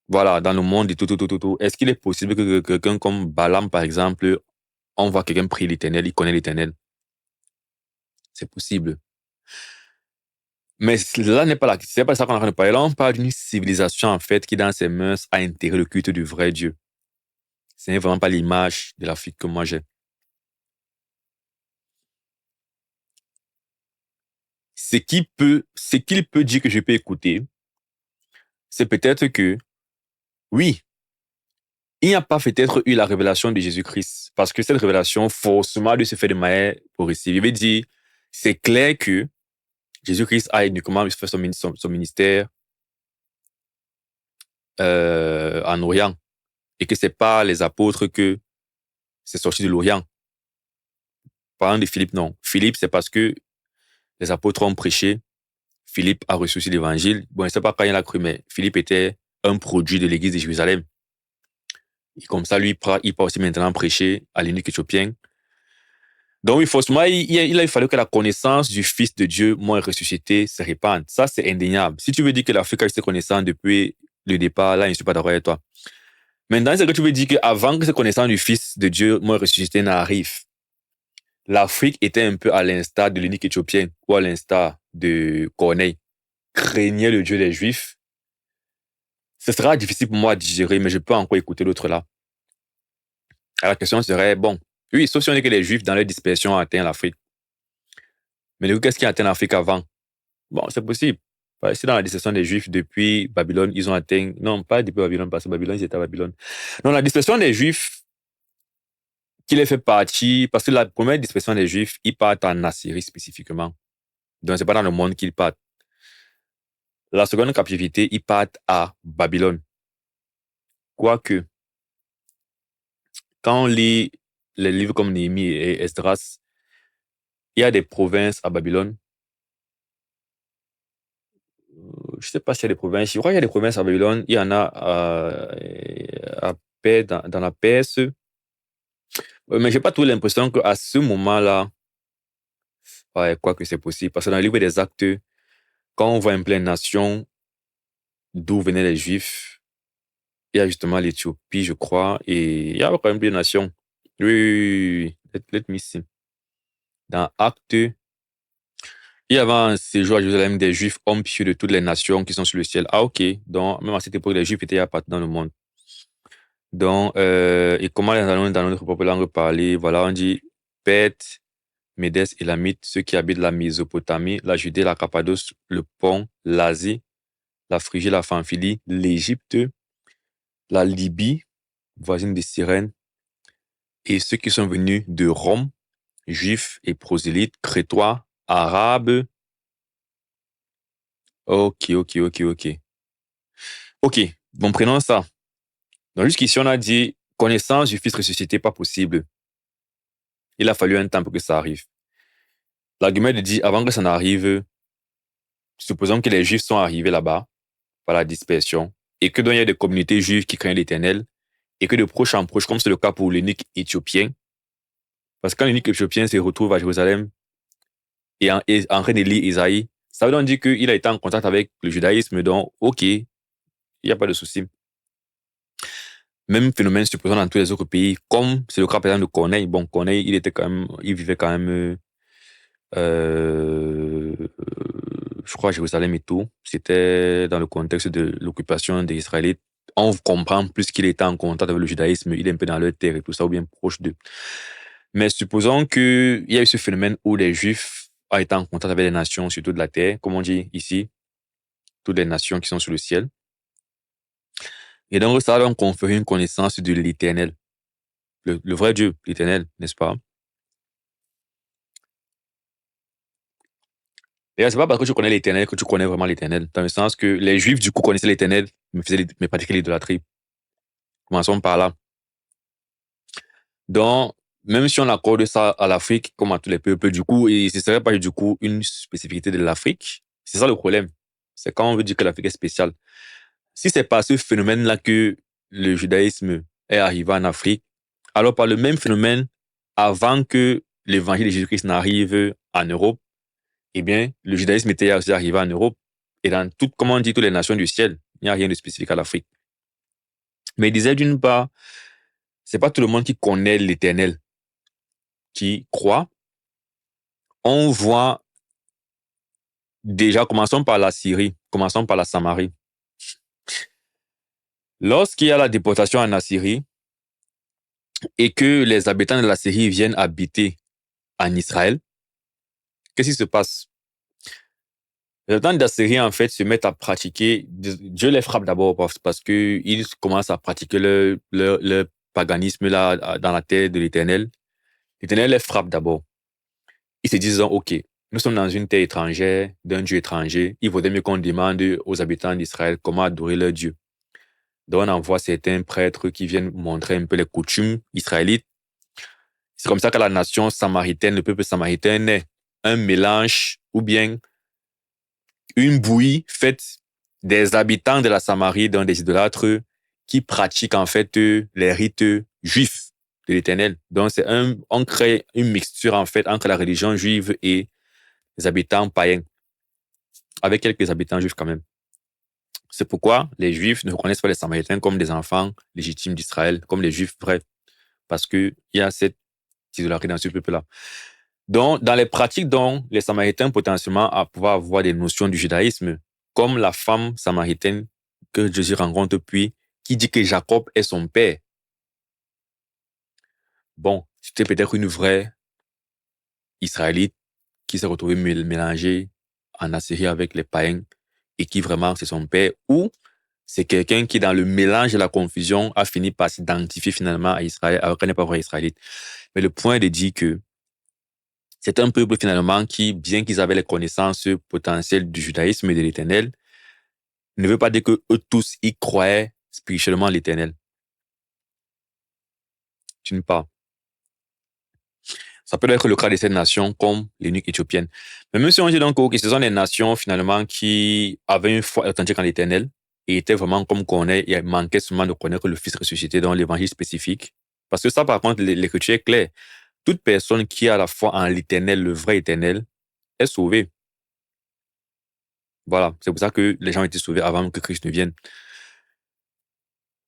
voilà, dans le monde et tout. Est-ce qu'il est possible que quelqu'un comme Balaam, par exemple, on voit quelqu'un prier l'Éternel, il connaît l'Éternel? C'est possible. Mais là n'est pas là. C'est pas ça qu'on est en train de parler. Là, on parle d'une civilisation, en fait, qui, dans ses mœurs, a intégré le culte du vrai Dieu. Ce n'est vraiment pas l'image de l'Afrique que moi j'ai. Ce qu'il peut dire que je peux écouter, c'est peut-être que, oui, il n'y a pas peut-être eu la révélation de Jésus-Christ. Parce que cette révélation, forcément, lui se fait de manière progressive. Il veut dire, c'est clair que Jésus-Christ a uniquement fait son ministère en Orient. Et que c'est pas les apôtres que c'est sorti de l'Orient. Parlant de Philippe, non. Philippe, c'est parce que les apôtres ont prêché. Philippe a reçu aussi l'évangile. Bon, je ne sais pas quand il a cru, mais Philippe était un produit de l'église de Jérusalem. Et comme ça, lui, il part aussi maintenant prêcher à l'eunuque éthiopien. Donc, oui, forcément, il a fallu que la connaissance du Fils de Dieu, mort et ressuscité, se répande. Ça, c'est indéniable. Si tu veux dire que l'Afrique a été connaissante depuis le départ, là, je ne suis pas d'accord avec toi. Maintenant, c'est que tu veux dire qu'avant que cette connaissance du Fils de Dieu, mort et ressuscité, n'arrive, l'Afrique était un peu à l'instar de l'eunuque éthiopien ou à l'instar de Corneille, craignait le Dieu des Juifs. Ce sera difficile pour moi à digérer, mais je peux encore écouter l'autre là. Alors, la question serait, bon, oui, sauf si on dit que les Juifs, dans leur dispersion, ont atteint l'Afrique. Mais du coup, qu'est-ce qui a atteint l'Afrique avant? Bon, c'est possible. Parce que dans la dispersion des Juifs depuis Babylone, ils ont atteint... Non, pas depuis Babylone, parce que Babylone, ils étaient à Babylone. Non, la dispersion des Juifs, qui les fait partie... Parce que la première dispersion des Juifs, ils partent en Assyrie spécifiquement. Donc, c'est pas dans le monde qu'ils partent. La seconde captivité, ils partent à Babylone. Quoique, quand on lit les livres comme Néhémie et Esdras, il y a des provinces à Babylone. Je ne sais pas s'il y a des provinces. Je crois qu'il y a des provinces à Babylone. Il y en a dans la Perse. Mais j'ai pas trop l'impression qu'à ce moment-là, ouais, quoi que c'est possible. Parce que dans le livre des Actes, quand on voit une pleine nation d'où venaient les Juifs, il y a justement l'Éthiopie, je crois, et il y a quand même des nations. Oui. Let me see. Dans Actes, il y avait un séjour à Jérusalem des Juifs, hommes pieux de toutes les nations qui sont sur le ciel. Ah, ok. Donc, même à cette époque, les Juifs étaient partout dans le monde. Donc, et comment les allons dans notre propre langue parler? Voilà, on dit Pète, Médès, Élamite, ceux qui habitent la Mésopotamie, la Judée, la Cappadoce, le Pont, l'Asie, la Phrygie, la Pamphylie, l'Égypte, la Libye, voisine de Cyrène, et ceux qui sont venus de Rome, juifs et prosélytes, crétois, arabes. Ok. Ok, bon, prenons ça. Donc, jusqu'ici, on a dit connaissance du Fils ressuscité, pas possible. Il a fallu un temps pour que ça arrive. L'argument de dire avant que ça n'arrive, supposons que les Juifs sont arrivés là-bas par la dispersion et que donc il y a des communautés juives qui craignent l'Éternel et que de proche en proche, comme c'est le cas pour l'eunuque éthiopien, parce que quand l'eunuque éthiopien se retrouve à Jérusalem et en train de lire Isaïe, ça veut donc dire qu'il a été en contact avec le judaïsme, donc ok, il n'y a pas de souci. Même phénomène se présente dans tous les autres pays, comme c'est le cas par exemple de Corneille. Bon, Corneille, il vivait quand même, je crois, à Jérusalem et tout. C'était dans le contexte de l'occupation des Israélites. On comprend plus qu'il était en contact avec le judaïsme, il est un peu dans leur terre et tout ça, ou bien proche d'eux. Mais supposons qu'il y a eu ce phénomène où les Juifs ont été en contact avec les nations, surtout de la terre, comme on dit ici, toutes les nations qui sont sur le ciel. Et donc, ça va donc conférer une connaissance de l'Éternel, le vrai Dieu, l'Éternel, n'est-ce pas? Et c'est pas parce que tu connais l'Éternel que tu connais vraiment l'Éternel, dans le sens que les Juifs, du coup, connaissaient l'Éternel, mais pratiquaient l'idolâtrie. Commençons par là. Donc, même si on accorde ça à l'Afrique, comme à tous les peuples, du coup, et ce serait pas du coup une spécificité de l'Afrique. C'est ça le problème. C'est quand on veut dire que l'Afrique est spéciale. Si c'est par ce phénomène-là que le judaïsme est arrivé en Afrique, alors par le même phénomène, avant que l'évangile de Jésus-Christ n'arrive en Europe, eh bien, le judaïsme était aussi arrivé en Europe. Et dans toutes, comme on dit, toutes les nations du ciel, il n'y a rien de spécifique à l'Afrique. Mais il disait d'une part, c'est pas tout le monde qui connaît l'Éternel, qui croit. On voit déjà, commençons par la Syrie, commençons par la Samarie. Lorsqu'il y a la déportation en Assyrie et que les habitants de la Syrie viennent habiter en Israël, qu'est-ce qui se passe? Les habitants d'Assyrie, en fait, se mettent à pratiquer, Dieu les frappe d'abord parce qu'ils commencent à pratiquer leur paganisme là, dans la terre de l'Éternel. L'Éternel les frappe d'abord. Ils se disent, OK, nous sommes dans une terre étrangère, d'un Dieu étranger. Il vaudrait mieux qu'on demande aux habitants d'Israël comment adorer leur Dieu. Donc, on envoie certains prêtres qui viennent montrer un peu les coutumes israélites. C'est comme ça que la nation samaritaine, le peuple samaritain naît. Un mélange ou bien une bouillie faite des habitants de la Samarie, dans des idolâtres qui pratiquent en fait les rites juifs de l'Éternel. Donc, on crée une mixture en fait entre la religion juive et les habitants païens, avec quelques habitants juifs quand même. C'est pourquoi les Juifs ne reconnaissent pas les Samaritains comme des enfants légitimes d'Israël, comme les Juifs vrais, parce qu'il y a cette idolâtrie dans ce peuple-là. Donc, dans les pratiques dont les Samaritains potentiellement à pouvoir avoir des notions du judaïsme, comme la femme samaritaine que Jésus rencontre puis, qui dit que Jacob est son père. Bon, c'était peut-être une vraie Israélite qui s'est retrouvée mélangée en Assyrie avec les païens et qui vraiment c'est son père, ou c'est quelqu'un qui, dans le mélange et la confusion, a fini par s'identifier finalement à Israël, alors qu'elle n'est pas vraie israélite. Mais le point est de dire que c'est un peuple finalement qui, bien qu'ils avaient les connaissances potentielles du judaïsme et de l'Éternel, ne veut pas dire que eux tous y croyaient spirituellement l'Éternel. D'une part. Ça peut être le cas de ces nations comme l'eunuque éthiopienne. Mais même si on dit donc que ce sont des nations finalement qui avaient une foi authentique en l'Éternel et étaient vraiment comme Corneille et manquaient seulement de connaître le Fils ressuscité dans l'évangile spécifique. Parce que ça, par contre, l'écriture est claire. Toute personne qui a la foi en l'Éternel, le vrai Éternel, est sauvée. Voilà, c'est pour ça que les gens ont été sauvés avant que Christ ne vienne.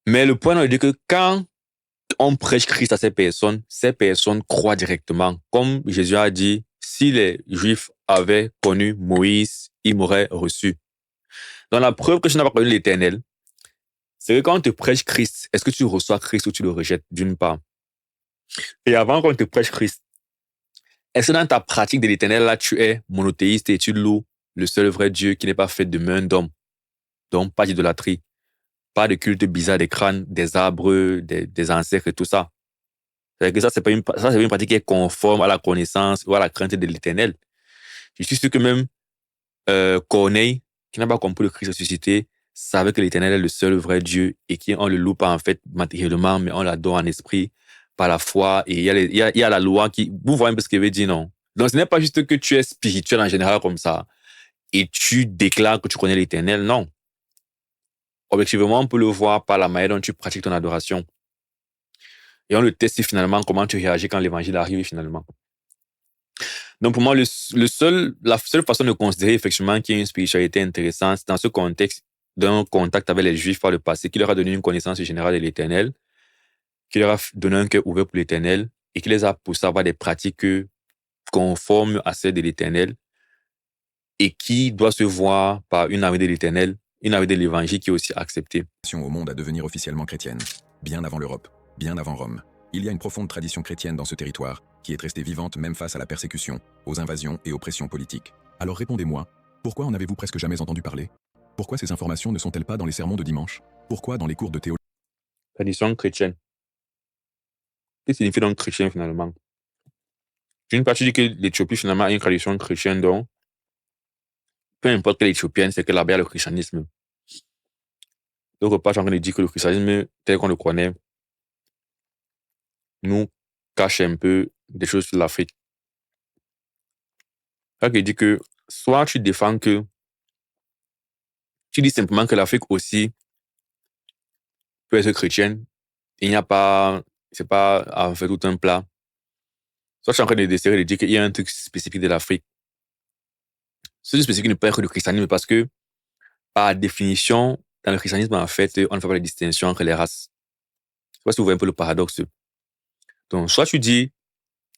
Mais le point est de dire que quand on prêche Christ à ces personnes croient directement. Comme Jésus a dit, si les Juifs avaient connu Moïse, ils m'auraient reçu. Donc la preuve que tu n'as pas connu l'Éternel, c'est que quand on te prêche Christ, est-ce que tu reçois Christ ou tu le rejettes, d'une part? Et avant qu'on te prêche Christ, est-ce que dans ta pratique de l'Éternel, là, tu es monothéiste et tu loues le seul vrai Dieu qui n'est pas fait de main d'homme? Donc, pas d'idolâtrie, pas de culte bizarre des crânes, des arbres, des ancêtres et tout ça. C'est que ça, c'est pas une pratique qui est conforme à la connaissance ou à la crainte de l'Éternel. Je suis sûr que même Corneille, qui n'a pas compris le Christ ressuscité, savait que l'Éternel est le seul vrai Dieu et qu'on le loue pas en fait matériellement, mais on l'adore en esprit par la foi. Et il y a la loi qui... Vous voyez un peu ce que veut dire, non? Donc, ce n'est pas juste que tu es spirituel en général comme ça et tu déclares que tu connais l'Éternel, non. Objectivement, on peut le voir par la manière dont tu pratiques ton adoration. Et on le teste finalement comment tu réagis quand l'évangile arrive finalement. Donc pour moi, la seule façon de considérer effectivement qu'il y a une spiritualité intéressante, c'est dans ce contexte d'un contact avec les Juifs par le passé, qui leur a donné une connaissance générale de l'Éternel, qui leur a donné un cœur ouvert pour l'Éternel et qui les a poussés à avoir des pratiques conformes à celles de l'Éternel et qui doit se voir par une armée de l'Éternel, une armée de l'Évangile qui est aussi acceptée.
Au monde à devenir officiellement chrétienne, bien avant l'Europe, bien avant Rome. Il y a une profonde tradition chrétienne dans ce territoire, qui est restée vivante même face à la persécution, aux invasions et aux pressions politiques. Alors répondez-moi, pourquoi en avez-vous presque jamais entendu parler? Pourquoi ces informations ne sont-elles pas dans les sermons de dimanche? Pourquoi dans les cours de théologie?
Tradition chrétienne. Qu'est-ce que signifie donc chrétien finalement? D'une part, tu dis que l'Éthiopie finalement a une tradition chrétienne, donc peu importe quelle Éthiopienne, c'est que là-bas il y a le christianisme. D'autre part, je suis en train de dire que le christianisme tel qu'on le connaît nous cache un peu des choses sur l'Afrique. Ça qui dit que soit tu défends que tu dis simplement que l'Afrique aussi peut être chrétienne, il n'y a pas, c'est pas à faire tout un plat. Soit tu es en train d'essayer de dire qu'il y a un truc spécifique de l'Afrique. Ce truc spécifique ne peut être le christianisme parce que, par définition, dans le christianisme, en fait, on ne fait pas de distinction entre les races. Je ne sais pas si vous voyez un peu le paradoxe. Donc, soit tu dis,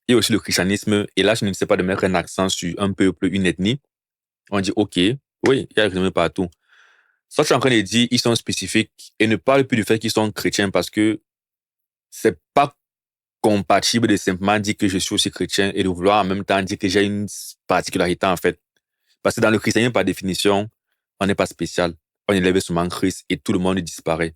il y a aussi le christianisme, et là, je ne sais pas de mettre un accent sur un peuple, une ethnie. On dit, OK, oui, il y a le christianisme partout. Soit tu es en train de dire, ils sont spécifiques, et ne parle plus du fait qu'ils sont chrétiens parce que c'est pas compatible de simplement dire que je suis aussi chrétien et de vouloir en même temps dire que j'ai une particularité, en fait. Parce que dans le christianisme, par définition, on n'est pas spécial. On élève seulement Christ et tout le monde disparaît.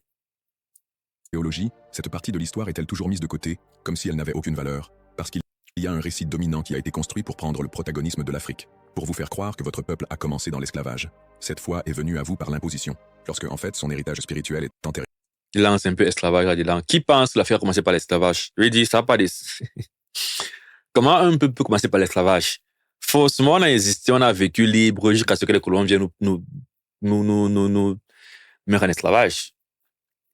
Théologie, cette partie de l'histoire est-elle toujours mise de côté, comme si elle n'avait aucune valeur, parce qu'il y a un récit dominant qui a été construit pour prendre le protagonisme de l'Afrique, pour vous faire croire que votre peuple a commencé dans l'esclavage. Cette foi est venue à vous par l'imposition, lorsque en fait son héritage spirituel est enterré.
Il lance un peu esclavage là-dedans. Qui pense que l'affaire a commencé par l'esclavage? Je lui dis, ça n'a pas de... Comment un peuple peut commencer par l'esclavage? Forcément, on a existé, on a vécu libre jusqu'à ce que les colons viennent nous mettre en esclavage.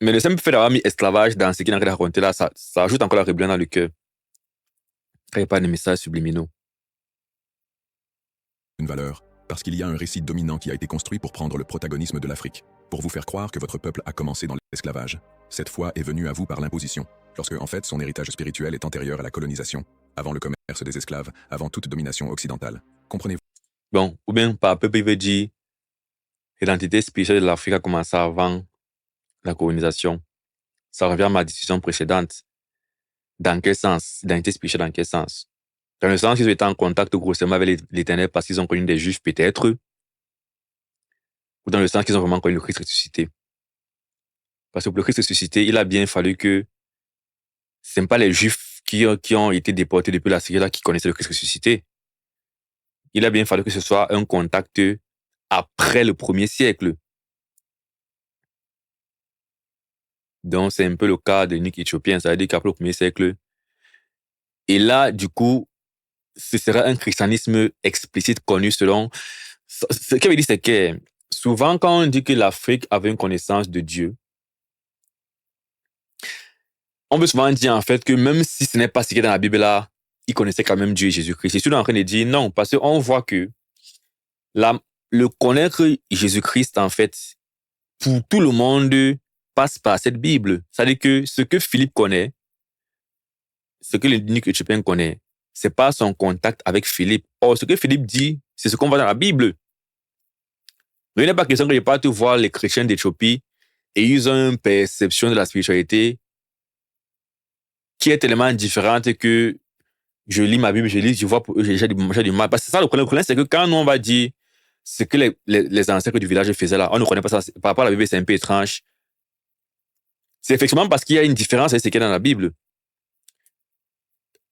Mais le simple fait d'avoir mis esclavage dans ce qu'il a raconté là, ça ajoute encore la rébellion dans le cœur. Il n'y a pas de messages subliminaux.
Une valeur, parce qu'il y a un récit dominant qui a été construit pour prendre le protagonisme de l'Afrique, pour vous faire croire que votre peuple a commencé dans l'esclavage. Cette foi est venue à vous par l'imposition, lorsque en fait son héritage spirituel est antérieur à la colonisation, avant le commerce des esclaves, avant toute domination occidentale. Comprenez-vous?
Bon, ou bien par peuple, il veut dire l'identité spirituelle de l'Afrique a commencé avant la colonisation. Ça revient à ma discussion précédente. Dans quel sens? Identité spirituelle dans quel sens? Dans le sens qu'ils ont été en contact grossièrement avec l'Éternel parce qu'ils ont connu des Juifs peut-être, ou dans le sens qu'ils ont vraiment connu le Christ ressuscité. Parce que pour le Christ ressuscité, il a bien fallu que ce n'est pas les Juifs qui ont été déportés depuis la Syrie là qui connaissaient le Christ ressuscité. Il a bien fallu que ce soit un contact après le 1er siècle. Donc, c'est un peu le cas de l'unique éthiopien, ça veut dire qu'après le 1er siècle, et là, du coup, ce serait un christianisme explicite connu selon... Ce qu'il veut dire, c'est que souvent, quand on dit que l'Afrique avait une connaissance de Dieu, on veut souvent dire en fait que même si ce n'est pas ce qui est dans la Bible là, ils connaissaient quand même Dieu et Jésus-Christ. C'est toujours en train de dire non, parce qu'on voit que le connaître Jésus-Christ, en fait, pour tout le monde, passe par cette Bible. C'est-à-dire que ce que Philippe connaît, ce que l'unique éthiopien connaît, c'est pas son contact avec Philippe. Or, ce que Philippe dit, c'est ce qu'on voit dans la Bible. Mais il n'est pas question que je parte voir les chrétiens d'Éthiopie et ils ont une perception de la spiritualité qui est tellement différente que je lis ma Bible, je vois, j'ai du mal. Parce que ça, le problème, c'est que quand nous, on va dire ce que les ancêtres du village faisaient là, on ne connaît pas ça. Par rapport à la Bible, c'est un peu étrange. C'est effectivement parce qu'il y a une différence avec ce qu'il y a dans la Bible.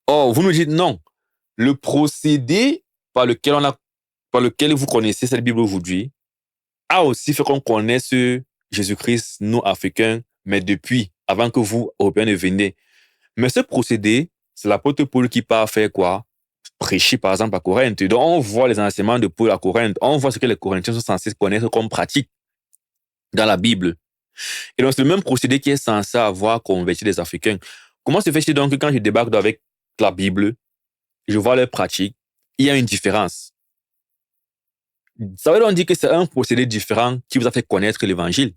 Or, vous nous dites non. Le procédé par lequel vous connaissez cette Bible aujourd'hui a aussi fait qu'on connaisse Jésus-Christ, nous, Africains, mais depuis, avant que vous, Européens, ne veniez. Mais ce procédé, c'est l'apôtre Paul qui part faire quoi? Prêcher, par exemple, à Corinthe. Donc, on voit les enseignements de Paul à Corinthe. On voit ce que les Corinthiens sont censés connaître comme pratique dans la Bible. Et donc, c'est le même procédé qui est censé avoir converti les Africains. Comment se fait-il donc que quand je débarque avec la Bible, je vois leurs pratiques, il y a une différence? Ça veut donc dire que c'est un procédé différent qui vous a fait connaître l'Évangile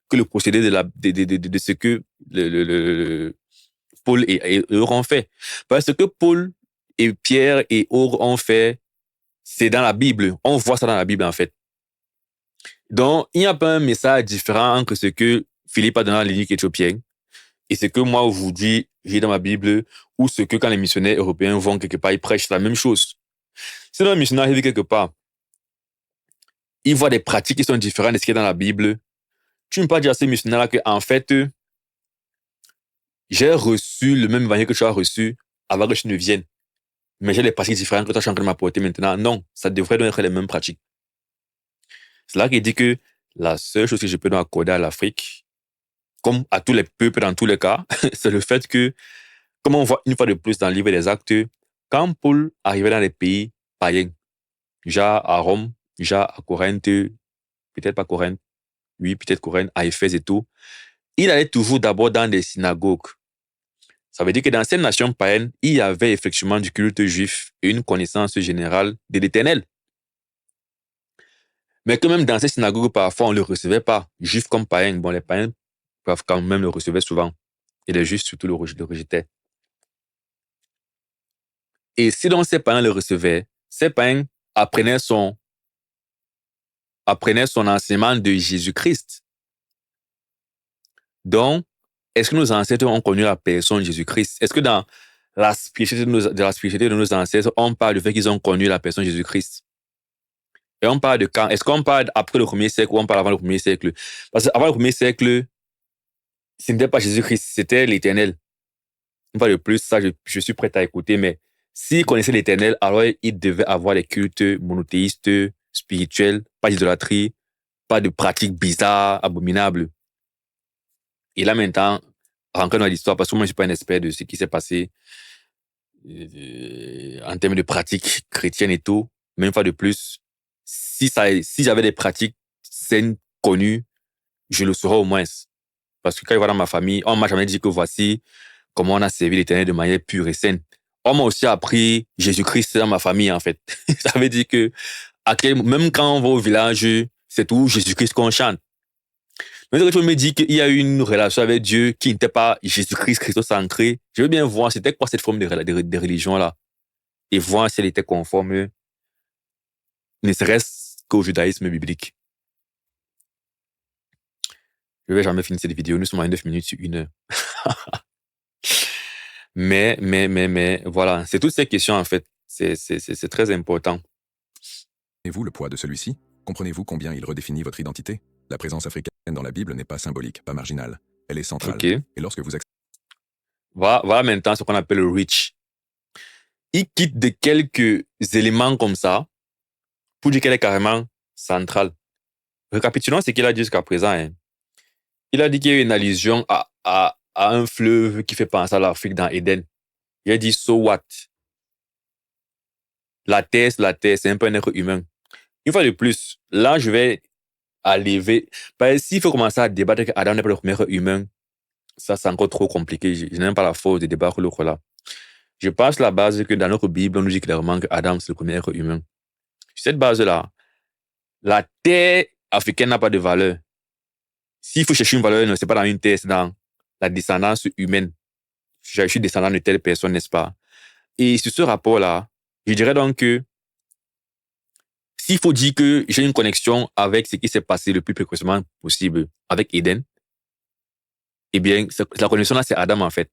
que le procédé de ce que Paul et eux ont fait. Parce que Paul et Pierre et autres ont fait, c'est dans la Bible. On voit ça dans la Bible, en fait. Donc, il n'y a pas un message différent entre ce que Philippe a donné à l'Église éthiopienne et ce que moi, aujourd'hui, j'ai dans ma Bible, ou ce que quand les missionnaires européens vont quelque part, ils prêchent la même chose. Si un missionnaire arrive quelque part, il voit des pratiques qui sont différentes de ce qui est dans la Bible, tu ne peux pas dire à ces missionnaires-là que, en fait, j'ai reçu le même évangile que tu as reçu avant que tu ne viennes. Mais j'ai des pratiques différentes que toi, tu es en train de m'apporter maintenant. Non, ça devrait donc être les mêmes pratiques. C'est là qu'il dit que la seule chose que je peux donc accorder à l'Afrique, comme à tous les peuples dans tous les cas, c'est le fait que, comme on voit une fois de plus dans le livre des Actes, quand Paul arrivait dans les pays païens, déjà à Rome, déjà à Corinthe, peut-être pas Corinthe, oui, peut-être Corinthe, à Éphèse et tout, il allait toujours d'abord dans des synagogues. Ça veut dire que dans ces nations païennes, il y avait effectivement du culte juif et une connaissance générale de l'Éternel. Mais que même dans ces synagogues, parfois, on ne le recevait pas, juif comme païen. Bon, les païens peuvent quand même le recevoir souvent. Et les juifs surtout le rejetaient. Et si donc ces païens le recevaient, ces païens apprenaient son enseignement de Jésus-Christ. Donc, est-ce que nos ancêtres ont connu la personne de Jésus-Christ? Est-ce que dans la spiritualité de nos ancêtres, on parle du fait qu'ils ont connu la personne de Jésus-Christ? Et on parle de quand? Est-ce qu'on parle après le 1er siècle ou on parle avant le 1er siècle? Parce qu'avant le 1er siècle, ce n'était pas Jésus-Christ, c'était l'Éternel. Une fois de plus, ça, je suis prêt à écouter, mais s'ils connaissaient l'Éternel, alors ils devaient avoir des cultes monothéistes, spirituels, pas d'idolâtrie, pas de pratiques bizarres, abominables. Et là, maintenant, rentrer dans l'histoire, parce que moi, je ne suis pas un expert de ce qui s'est passé en termes de pratiques chrétiennes et tout, mais une fois de plus, si j'avais des pratiques saines, connues, je le saurais au moins. Parce que quand je vois dans ma famille, on m'a jamais dit que voici comment on a servi l'Éternel de manière pure et saine. On m'a aussi appris Jésus-Christ dans ma famille, en fait. Ça veut dire que même quand on va au village, c'est tout Jésus-Christ qu'on chante. Mais quand tu me dis qu'il y a une relation avec Dieu qui n'était pas Jésus-Christ, Christos ancré, je veux bien voir c'était quoi cette forme de religion-là. Et voir si elle était conforme, ne serait-ce qu'au judaïsme biblique. Je vais jamais finir cette vidéo, nous sommes à 9 minutes sur 1 heure. mais, voilà, c'est toutes ces questions, en fait. C'est très important.
Comprenez-vous le poids de celui-ci? Comprenez-vous combien il redéfinit votre identité? La présence africaine dans la Bible n'est pas symbolique, pas marginale. Elle est centrale.
Okay.
Et lorsque vous
voilà maintenant ce qu'on appelle le reach. Il quitte de quelques éléments comme ça pour dire qu'elle est carrément centrale. Récapitulons ce qu'il a dit jusqu'à présent. Hein. Il a dit qu'il y a une allusion à un fleuve qui fait penser à l'Afrique dans Éden. Il a dit « so what ?» La terre, c'est un peu un être humain. Une fois de plus, là, je vais aller... S'il faut commencer à débattre qu'Adam n'est pas le premier être humain, ça, c'est encore trop compliqué. Je n'aime pas la force de débattre l'autre là. Je pense à la base que dans notre Bible, on nous dit clairement que Adam, c'est le premier être humain. Sur cette base-là, la terre africaine n'a pas de valeur. S'il faut chercher une valeur, ce n'est pas dans une terre, c'est dans la descendance humaine. Je suis descendant de telle personne, n'est-ce pas? Et sur ce rapport-là, je dirais donc que s'il faut dire que j'ai une connexion avec ce qui s'est passé le plus précocement possible avec Éden, eh bien, la connexion-là, c'est Adam, en fait.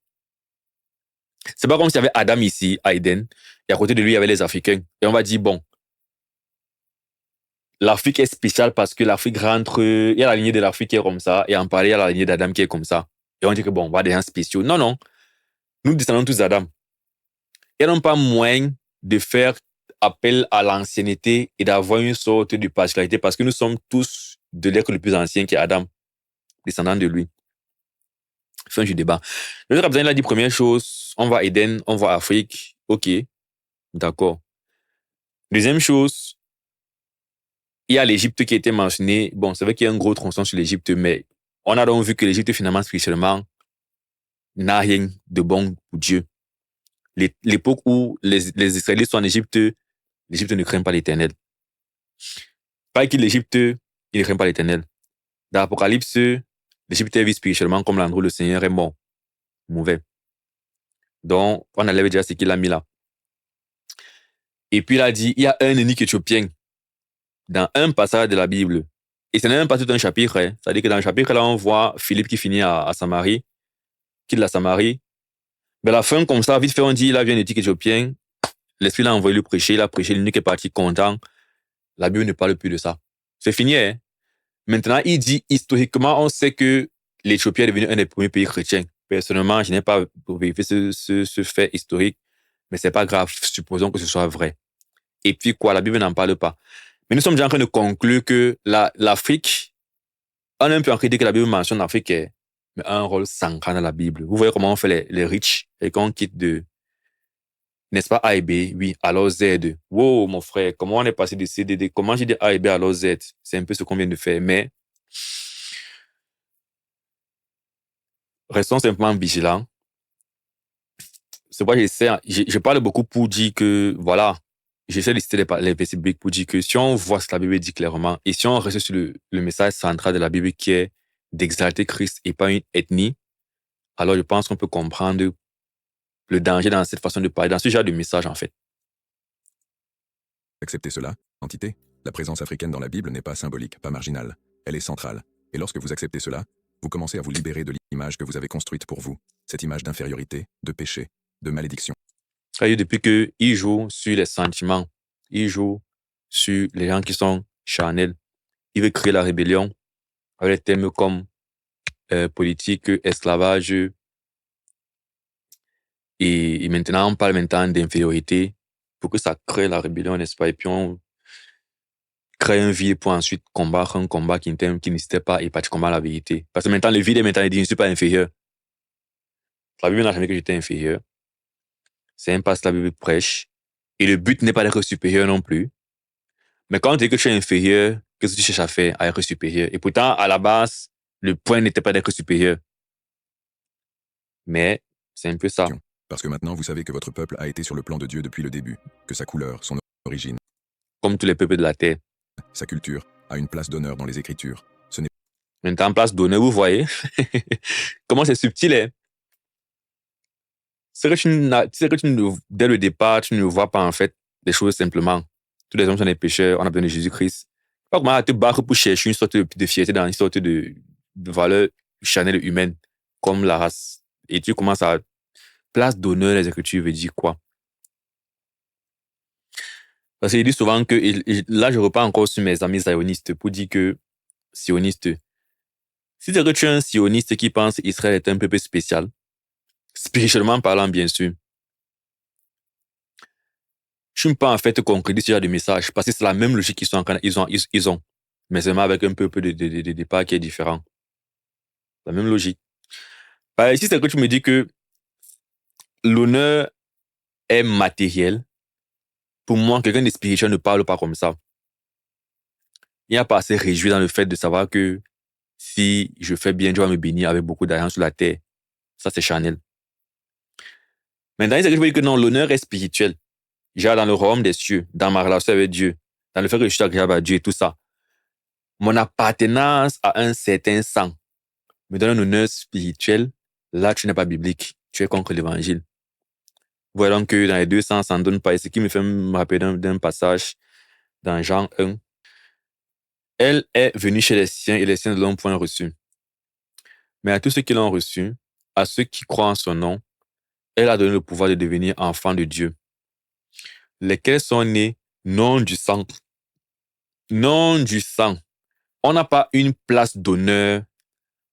C'est pas comme s'il y avait Adam ici, à Éden, et à côté de lui, il y avait les Africains. Et on va dire, bon, l'Afrique est spéciale parce que l'Afrique rentre, il y a la lignée de l'Afrique qui est comme ça, et en parallèle, il y a la lignée d'Adam qui est comme ça. Et on dit que bon, on va des gens spéciaux. Non, non. Nous descendons tous d'Adam. Il n'y a non pas moyen de faire appel à l'ancienneté et d'avoir une sorte de particularité parce que nous sommes tous de l'être le plus ancien qui est Adam, descendant de lui. Fin du débat. Le Rabzan, il a dit première chose, on va Éden, on va Afrique. Ok, d'accord. Deuxième chose, il y a l'Égypte qui a été mentionnée. Bon, c'est vrai qu'il y a un gros tronçon sur l'Égypte, mais on a donc vu que l'Égypte, finalement, spirituellement, n'a rien de bon pour Dieu. L'époque où les Israélites sont en Égypte, l'Égypte ne craint pas l'Éternel. Pas que l'Égypte, il ne craint pas l'Éternel. Dans l'Apocalypse, l'Égypte est vue spirituellement comme l'endroit où le Seigneur est mort. Mauvais. Donc, on enlève déjà ce qu'il a mis là. Et puis, il a dit, il y a un eunuque éthiopien dans un passage de la Bible. Et ce n'est même pas tout un chapitre. Hein. C'est-à-dire que dans le chapitre, là, on voit Philippe qui finit à Samarie, quitte la Samarie. Mais à la fin, comme ça, vite fait, on dit, il a vu un eunuque éthiopien. L'Esprit l'a envoyé lui prêcher. Il a prêché, l'eunuque est parti content. La Bible ne parle plus de ça. C'est fini. Hein. Maintenant, il dit, historiquement, on sait que l'Éthiopie est devenue un des premiers pays chrétiens. Personnellement, je n'ai pas vérifié ce fait historique, mais c'est pas grave. Supposons que ce soit vrai. Et puis quoi, la Bible n'en parle pas. Mais nous sommes déjà en train de conclure que l'Afrique, on est un peu en train de dire que la Bible mentionne l'Afrique, mais a un rôle central dans la Bible. Vous voyez comment on fait les riches et qu'on quitte de, n'est-ce pas, A et B, oui, alors Z. Wow, mon frère, comment on est passé de C, D, D, comment j'ai dit A et B alors Z? C'est un peu ce qu'on vient de faire, mais restons simplement vigilants. C'est pourquoi je parle beaucoup pour dire que, voilà, j'essaie de citer les versets bibliques pour dire que si on voit ce que la Bible dit clairement, et si on reste sur le message central de la Bible qui est d'exalter Christ et pas une ethnie, alors je pense qu'on peut comprendre le danger dans cette façon de parler, dans ce genre de message en fait.
Acceptez cela, entité. La présence africaine dans la Bible n'est pas symbolique, pas marginale. Elle est centrale. Et lorsque vous acceptez cela, vous commencez à vous libérer de l'image que vous avez construite pour vous. Cette image d'infériorité, de péché, de malédiction.
Depuis qu'il joue sur les sentiments, il joue sur les gens qui sont charnels, il veut créer la rébellion avec des thèmes comme politique, esclavage, et maintenant on parle maintenant d'infériorité pour que ça crée la rébellion, n'est-ce pas? Et puis on crée un vide pour ensuite combattre un combat qui n'existait pas et pas de combat la vérité. Parce que maintenant le vide est maintenant il dit je ne suis pas inférieur. La Bible n'a jamais dit que j'étais inférieur. C'est un passe la Bible prêche. Et le but n'est pas d'être supérieur non plus. Mais quand on dit que tu es inférieur, qu'est-ce que tu cherches à faire? À être supérieur. Et pourtant, à la base, le point n'était pas d'être supérieur. Mais c'est un peu ça.
Parce que maintenant, vous savez que votre peuple a été sur le plan de Dieu depuis le début, que sa couleur, son origine,
comme tous les peuples de la terre,
sa culture, a une place d'honneur dans les Écritures. Ce n'est
maintenant, place d'honneur, vous voyez comment c'est subtil, hein? C'est que dès le départ, tu ne vois pas en fait des choses simplement. Tous les hommes sont des pécheurs, on a besoin de Jésus-Christ. Pas comment te battre pour chercher une sorte de fierté dans une sorte de valeur charnelle humaine, comme la race. Et tu commences à place d'honneur, les Écritures veut dire quoi? Parce qu'il dit souvent que, et là je repars encore sur mes amis sionistes pour dire que, sionistes, si c'est que tu es un sioniste qui pense qu'Israël est un peuple spécial, spirituellement parlant bien sûr, je ne peux pas en fait concrétiser ce genre de message parce que c'est la même logique qu'ils ont, mais seulement avec un peuple de départ qui est différent. La même logique. Ici, c'est que tu me dis que l'honneur est matériel. Pour moi, quelqu'un de spirituel ne parle pas comme ça. Il n'y a pas assez réjoui dans le fait de savoir que si je fais bien, Dieu va me bénir avec beaucoup d'argent sur la terre. Ça, c'est charnel. Maintenant, c'est que je veux dire que non, l'honneur est spirituel. Genre dans le royaume des cieux, dans ma relation avec Dieu, dans le fait que je suis agréable à Dieu et tout ça. Mon appartenance à un certain sang me donne un honneur spirituel. Là, tu n'es pas biblique. Tu es contre l'évangile. Voyons donc que dans les deux sens, ça ne donne pas. Et ce qui me fait me rappeler d'un passage dans Jean 1. Elle est venue chez les siens et les siens ne l'ont point reçue. Mais à tous ceux qui l'ont reçue, à ceux qui croient en son nom, elle a donné le pouvoir de devenir enfants de Dieu. Lesquels sont nés non du sang. Non du sang. On n'a pas une place d'honneur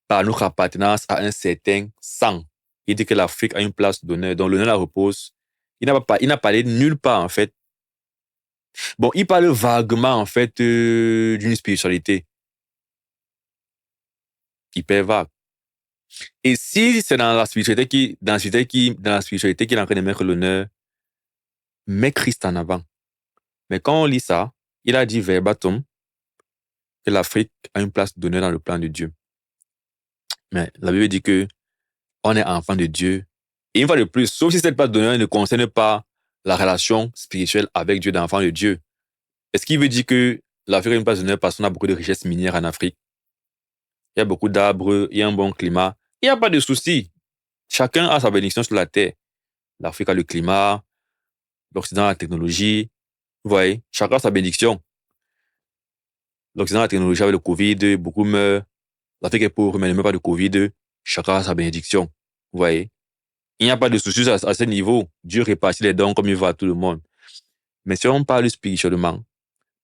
par notre appartenance à un certain sang. Il dit que l'Afrique a une place d'honneur, dont l'honneur la repose. Il n'a parlé nulle part, en fait. Bon, il parle vaguement, en fait, d'une spiritualité. Hyper vague. Et si c'est dans la spiritualité qu'il est en train de mettre l'honneur, met Christ en avant. Mais quand on lit ça, il a dit verbatim que l'Afrique a une place d'honneur dans le plan de Dieu. Mais la Bible dit que on est enfant de Dieu. Et une fois de plus, sauf si cette place d'honneur ne concerne pas la relation spirituelle avec Dieu, d'enfant de Dieu. Est-ce qu'il veut dire que l'Afrique a une place d'honneur parce qu'on a beaucoup de richesses minières en Afrique? Il y a beaucoup d'arbres, il y a un bon climat. Il n'y a pas de souci. Chacun a sa bénédiction sur la terre. L'Afrique a le climat, l'Occident a la technologie. Vous voyez, chacun a sa bénédiction. L'Occident a la technologie avec le Covid, beaucoup meurent. L'Afrique est pauvre, mais ne meurt pas de Covid. Chacun a sa bénédiction. Vous voyez, il n'y a pas de soucis à ce niveau. Dieu répartit les dons comme il veut à tout le monde. Mais si on parle spirituellement,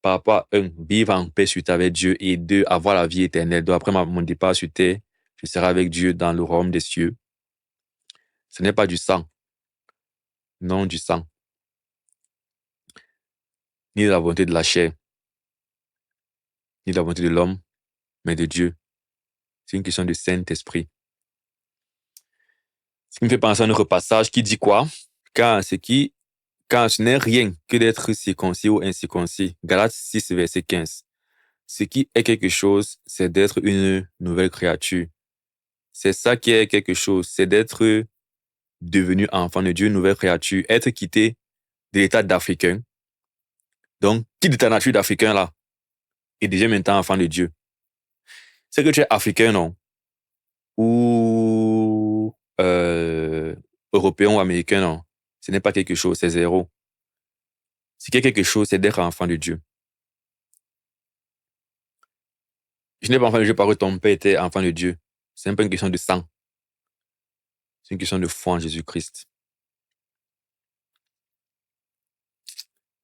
par rapport à un, vivre en paix sur terre avec Dieu et deux, avoir la vie éternelle. Donc après mon départ sur terre, je serai avec Dieu dans le royaume des cieux. Ce n'est pas du sang. Non du sang. Ni de la volonté de la chair. Ni de la volonté de l'homme, mais de Dieu. C'est une question de Saint-Esprit. Ce qui me fait penser à un autre passage qui dit quoi? Car ce n'est rien que d'être circoncis ou incirconcis. Galates 6, verset 15. Ce qui est quelque chose, c'est d'être une nouvelle créature. C'est ça qui est quelque chose, c'est d'être devenu enfant de Dieu, une nouvelle créature, être quitté de l'état d'Africain. Donc, quitte ta nature d'Africain là, et déjà maintenant enfant de Dieu. C'est que tu es Africain, non? Ou Européen ou Américain, non? Ce n'est pas quelque chose, c'est zéro. Ce qui est quelque chose, c'est d'être enfant de Dieu. Je n'ai pas enfant de Dieu parce que ton père était enfant de Dieu. C'est même pas une question de sang. C'est une question de foi en Jésus-Christ.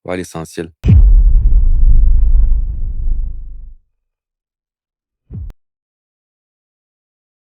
Voilà l'essentiel.